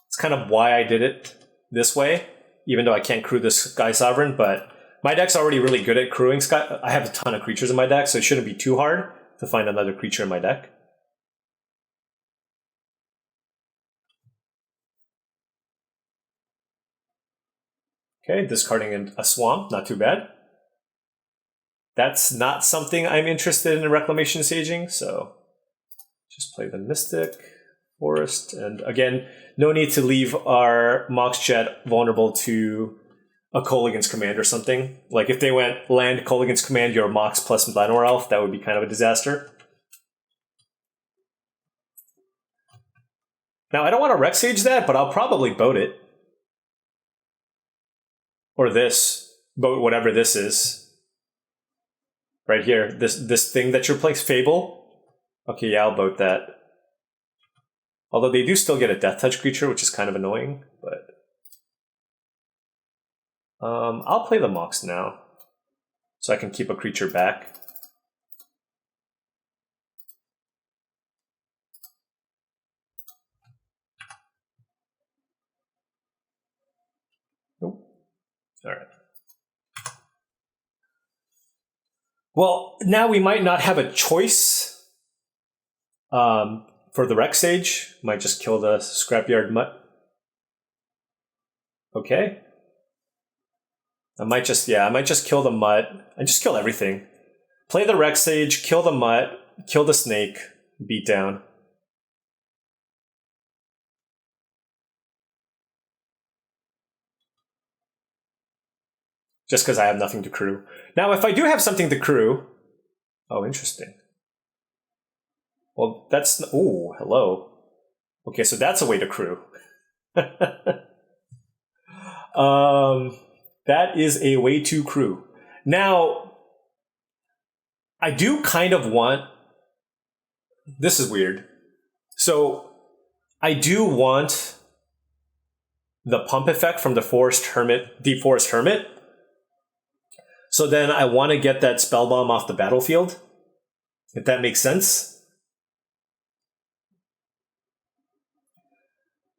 it's kind of why I did it this way, even though I can't crew the Sky Sovereign, but my deck's already really good at crewing Sky. I have a ton of creatures in my deck, so it shouldn't be too hard to find another creature in my deck. Okay, discarding a swamp, not too bad. That's not something I'm interested in Reclamation Saging, so just play the Mystic, Forest, and again, no need to leave our Mox Jet vulnerable to a Kolaghan's Command or something. Like if they went land Kolaghan's Command, your Mox plus Llanowar Elf, that would be kind of a disaster. Now, I don't want to Rec Sage that, but I'll probably boat it. Or this, boat whatever this is. Right here, this thing that you're playing, Fable. Okay, yeah, I'll boat that. Although they do still get a Death Touch creature, which is kind of annoying, but... I'll play the Mox now, so I can keep a creature back. Nope. All right. Well, now we might not have a choice for the Rec Sage. Might just kill the Scrapyard Mutt. Okay. I might just kill the Mutt. And just kill everything. Play the Rec Sage, kill the Mutt, kill the Snake, beat down. Just because I have nothing to crew. Now, if I do have something to crew... Oh, interesting. Well, that's... Ooh, hello. Okay, so that's a way to crew. That is a way to crew. Now, I do kind of want... This is weird. So, I do want the pump effect from the Deep Forest Hermit. So then I want to get that Spell Bomb off the battlefield, if that makes sense.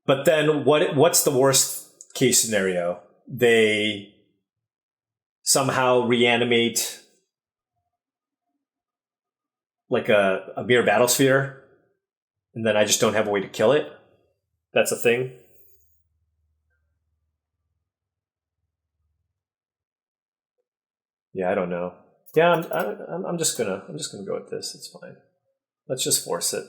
But then what's the worst case scenario? They somehow reanimate like a mere battlesphere, and then I just don't have a way to kill it. That's a thing. Yeah, I don't know. Yeah, I'm just gonna go with this. It's fine. Let's just force it.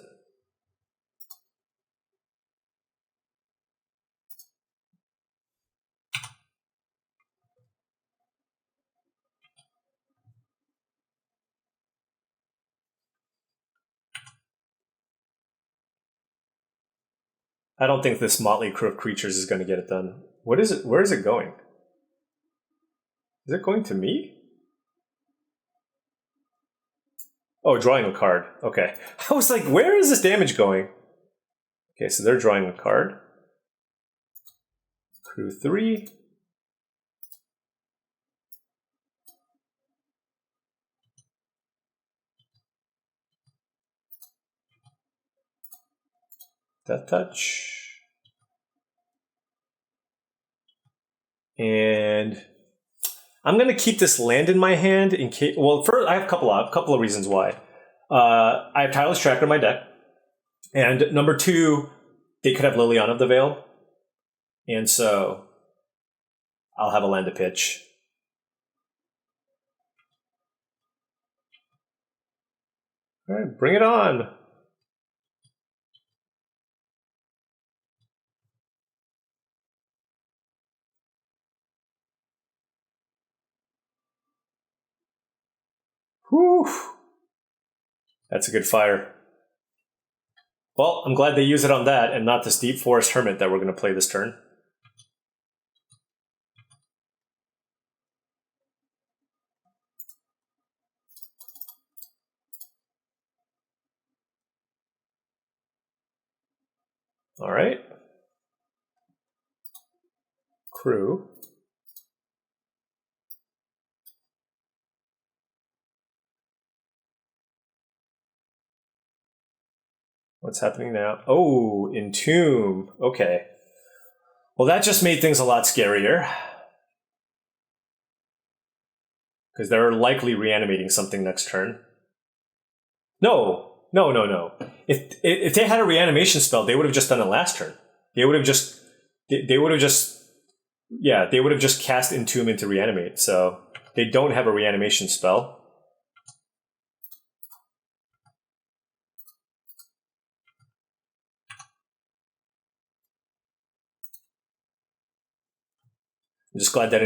I don't think this motley crew of creatures is going to get it done. What is it? Where is it going? Is it going to me? Oh, drawing a card. Okay. I was like, where is this damage going? Okay, so they're drawing a card. Crew 3. Death Touch. And I'm going to keep this land in my hand in case. Well, first, I have a couple of reasons why. I have Tireless Tracker in my deck. And number 2, they could have Liliana of the Veil. And so I'll have a land to pitch. All right, bring it on. Whew. That's a good fire. Well, I'm glad they use it on that and not this Deep Forest Hermit that we're going to play this turn. All right. Crew. What's happening now? Oh, Entomb. Okay. Well, that just made things a lot scarier. Because they're likely reanimating something next turn. No. If they had a reanimation spell, they would have just done it last turn. They would have just cast Entomb into reanimate. So they don't have a reanimation spell. I'm just glad they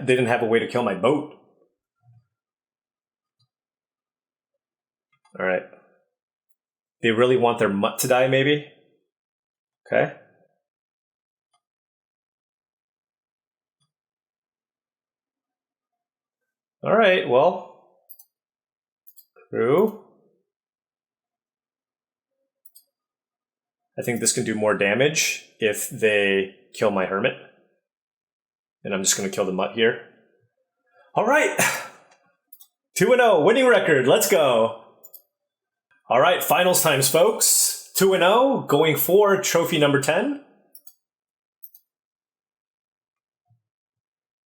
didn't have a way to kill my boat. All right. They really want their mutt to die, maybe? Okay. All right, well. Crew. I think this can do more damage if they kill my hermit. And I'm just going to kill the mutt here. All right. 2-0, winning record. Let's go. All right, finals times, folks. 2-0, going for trophy number 10.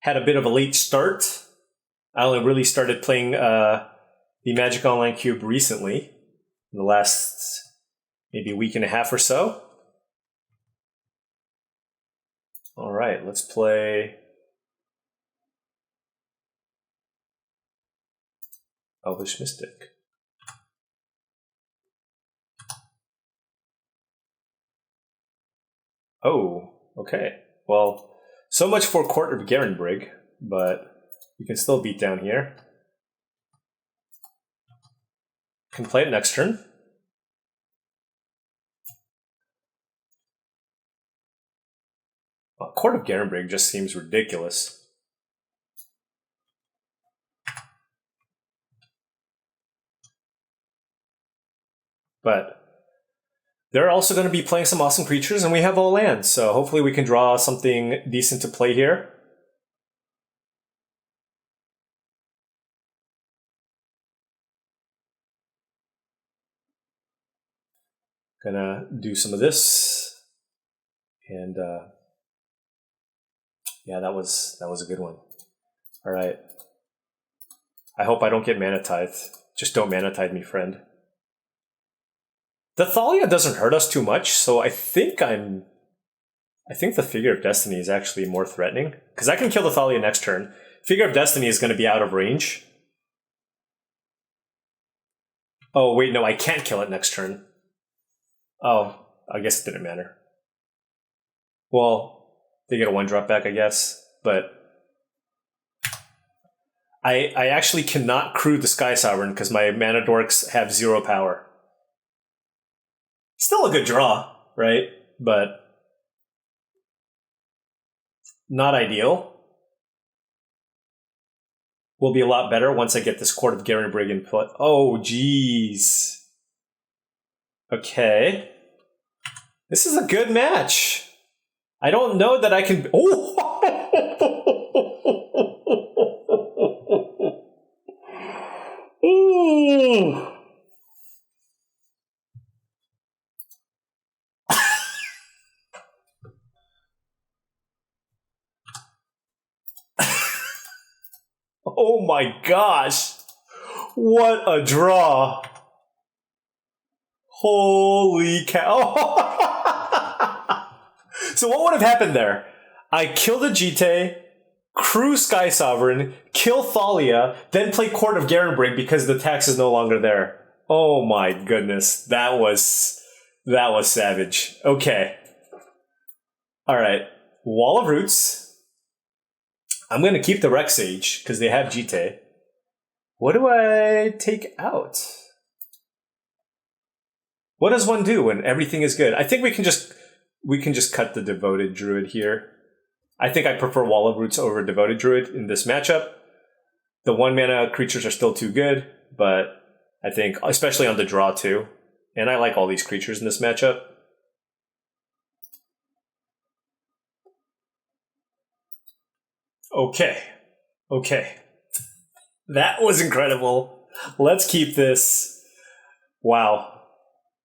Had a bit of a late start. I only really started playing the Magic Online Cube recently, in the last maybe a week and a half or so. All right, let's play Elvish Mystic. Oh, okay. Well, so much for Court of Garenbrig, but we can still beat down here. Can play it next turn. Court of Garenbrig just seems ridiculous. But they're also going to be playing some awesome creatures, and we have all lands, so hopefully we can draw something decent to play here. Gonna do some of this, and yeah, that was a good one. All right. I hope I don't get Mana Tithe. Just don't Mana Tithe me, friend. The Thalia doesn't hurt us too much, so I think the Figure of Destiny is actually more threatening. Because I can kill the Thalia next turn. Figure of Destiny is going to be out of range. Oh, wait, no, I can't kill it next turn. Oh, I guess it didn't matter. Well, they get a 1-drop back, I guess. But I actually cannot crew the Sky Sovereign because my mana dorks have 0 power. Still a good draw, right? But not ideal. Will be a lot better once I get this Court of Garenbrig in play. Oh, jeez. Okay. This is a good match. I don't know that I can... Oh! Ooh. Oh my gosh. What a draw. Holy cow. So what would have happened there? I kill the Jite, crew Sky Sovereign, kill Thalia, then play Court of Garenbrig because the tax is no longer there. Oh my goodness. That was savage. Okay. Alright. Wall of Roots. I'm going to keep the Rex Sage because they have Jite. What do I take out? What does one do when everything is good? I think we can just cut the Devoted Druid here. I think I prefer Wall of Roots over Devoted Druid in this matchup. The 1-mana creatures are still too good, but I think, especially on the draw too, and I like all these creatures in this matchup. Okay. That was incredible. Let's keep this. Wow.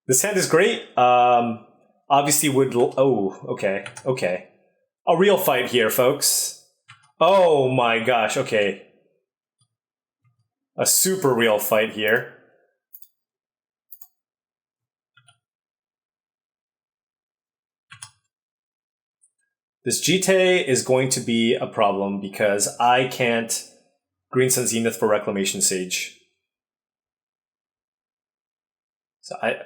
This hand is great. Obviously would... Oh, okay. A real fight here, folks. Oh my gosh, okay. A super real fight here. This Jite is going to be a problem because I can't Green Sun Zenith for Reclamation Sage. So I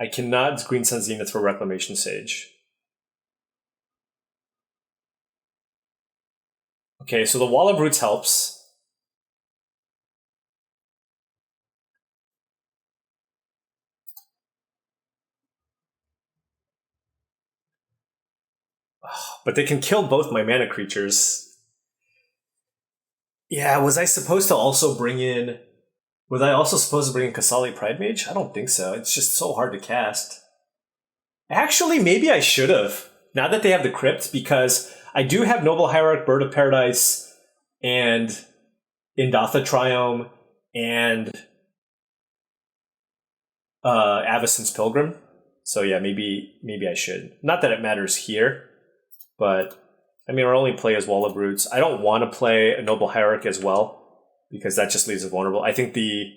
cannot Green Sun Zenith for Reclamation Sage. Okay, so the Wall of Roots helps. But they can kill both my mana creatures. Yeah, was I supposed to also bring in... Was I also supposed to bring in Kasali Pride Mage? I don't think so. It's just so hard to cast. Actually, maybe I should have. Now that they have the Crypt, because I do have Noble Hierarch, Bird of Paradise, and Indatha Triome, and Avacyn's Pilgrim. So yeah, maybe I should. Not that it matters here, but I mean, our only play is Wall of Roots. I don't want to play a Noble Hierarch as well, because that just leaves us vulnerable. I think the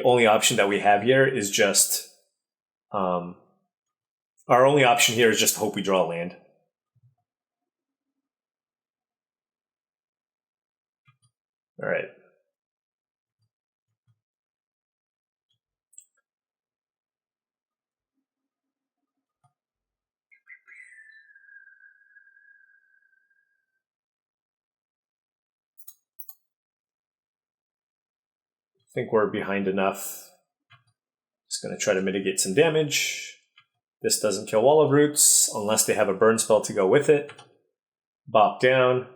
only option that we have here is just... our only option here is just to hope we draw a land. All right. I think we're behind enough. Just going to try to mitigate some damage. This doesn't kill Wall of Roots unless they have a burn spell to go with it. Bop down.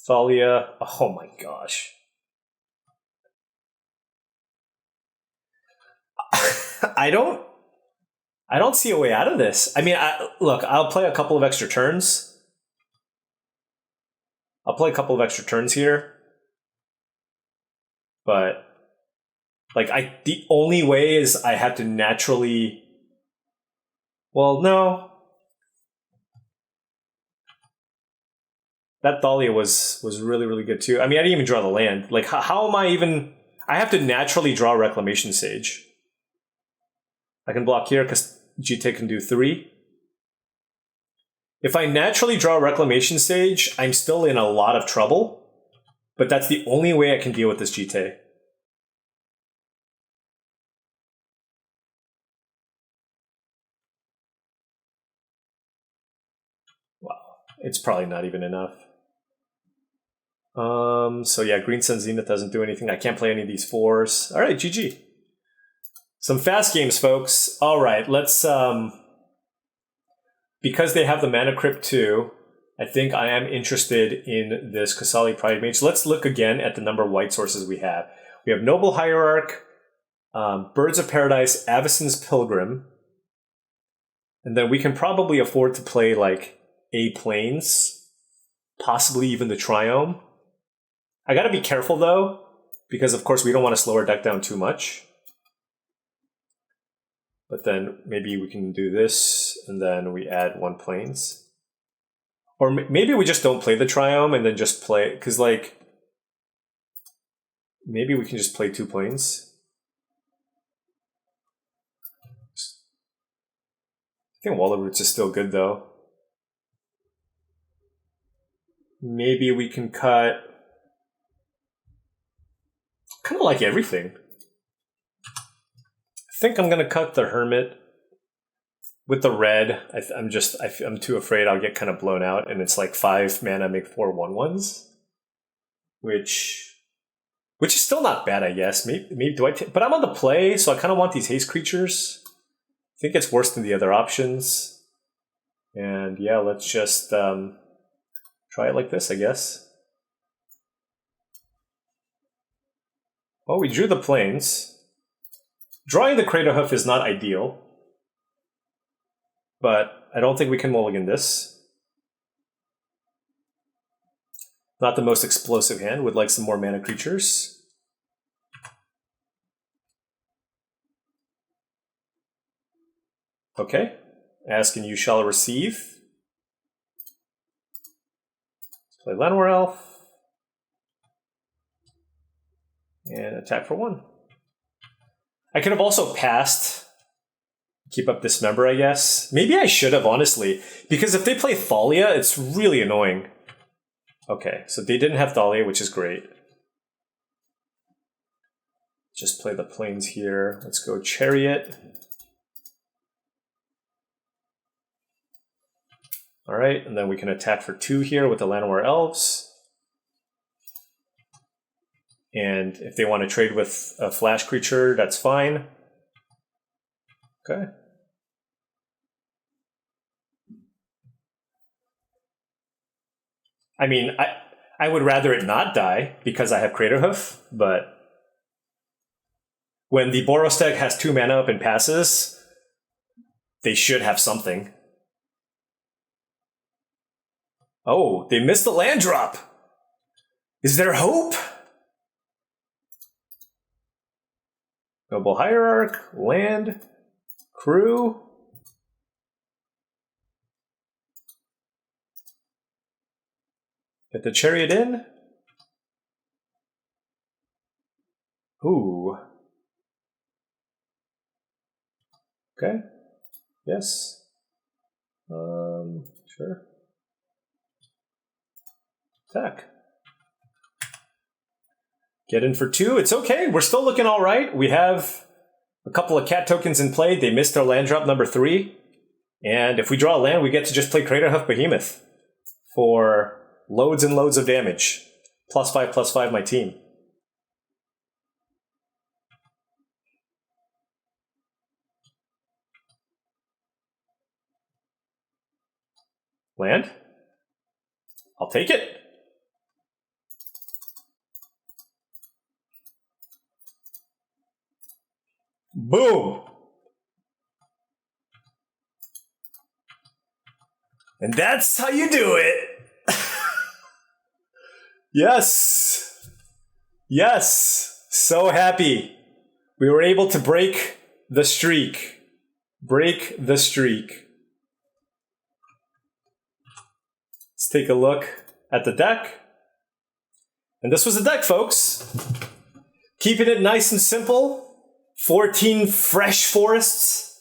Thalia. Oh my gosh. I don't see a way out of this. I mean, look, I'll play a couple of extra turns. I'll play a couple of extra turns here. But like the only way is I have to naturally... Well, no. That Thalia was really, really good too. I mean, I didn't even draw the land. Like, how am I even... I have to naturally draw Reclamation Sage. I can block here because GT can do 3. If I naturally draw Reclamation Sage, I'm still in a lot of trouble. But that's the only way I can deal with this GT. Wow. It's probably not even enough. So yeah, Green Sun Zenith doesn't do anything. I can't play any of these 4s. All right, GG. Some fast games, folks. All right, let's, because they have the Mana Crypt too, I think I am interested in this Qasali Pride Mage. Let's look again at the number of white sources we have. We have Noble Hierarch, Birds of Paradise, Avacyn's Pilgrim, and then we can probably afford to play like A Plains, possibly even the Triome. I gotta be careful though, because of course we don't want to slow our deck down too much. But then maybe we can do this, and then we add 1 Plains. Or maybe we just don't play the Triome and then just play, because like, maybe we can just play 2 Plains. I think Wall of Roots is still good though. Maybe we can cut... kind of like everything. I think I'm gonna cut the Hermit with the red. I'm too afraid I'll get kind of blown out, and it's like 5 mana, make 4 1/1s, which is still not bad, I guess. Maybe do I? But I'm on the play, so I kind of want these haste creatures. I think it's worse than the other options, and yeah, let's just try it like this, I guess. Well, we drew the Plains. Drawing the Craterhoof is not ideal, but I don't think we can mulligan this. Not the most explosive hand, would like some more mana creatures. Okay, ask and you shall receive. Let's play Llanowar Elf. And attack for 1. I could have also passed. Keep up Dismember, I guess. Maybe I should have, honestly. Because if they play Thalia, it's really annoying. Okay, so they didn't have Thalia, which is great. Just play the Plains here. Let's go Chariot. Alright, and then we can attack for 2 here with the Llanowar Elves. And if they want to trade with a flash creature, that's fine. Okay. I mean, I would rather it not die because I have Craterhoof, but when the Boros deck has 2 mana up and passes, they should have something. Oh, they missed the land drop. Is there hope? Noble Hierarch, land, crew. Get the Chariot in. Ooh. Okay. Yes. Sure. Attack. Get in for 2. It's okay. We're still looking all right. We have a couple of cat tokens in play. They missed our land drop number 3. And if we draw a land, we get to just play Craterhoof Behemoth for loads and loads of damage. +5/+5 my team. Land? I'll take it. Boom! And that's how you do it! Yes! Yes! So happy! We were able to break the streak. Break the streak. Let's take a look at the deck. And this was the deck, folks. Keeping it nice and simple. 14 fresh forests.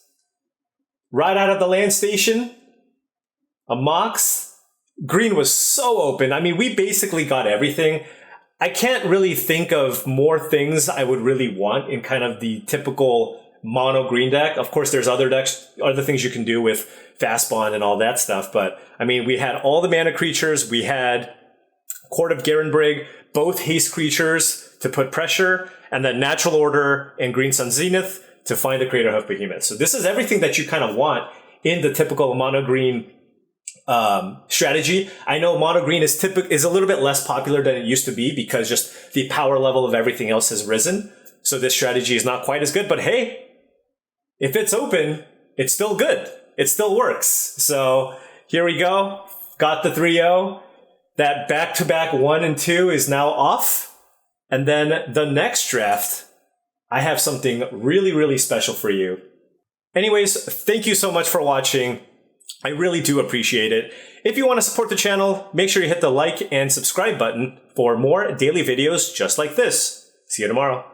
Right out of the land station. A Mox. Green was so open. I mean, we basically got everything. I can't really think of more things I would really want in kind of the typical mono green deck. Of course, there's other decks, other things you can do with fast bond and all that stuff. But I mean, we had all the mana creatures. We had Court of Garenbrig, both haste creatures to put pressure, and then Natural Order and Green Sun Zenith to find the Creator Hoof Behemoth. So this is everything that you kind of want in the typical mono green strategy. I know mono green is a little bit less popular than it used to be because just the power level of everything else has risen. So this strategy is not quite as good, but hey, if it's open, it's still good. It still works. So here we go. Got the 3-0. That back-to-back 1 and 2 is now off. And then the next draft, I have something really, really special for you. Anyways, thank you so much for watching. I really do appreciate it. If you want to support the channel, make sure you hit the like and subscribe button for more daily videos just like this. See you tomorrow.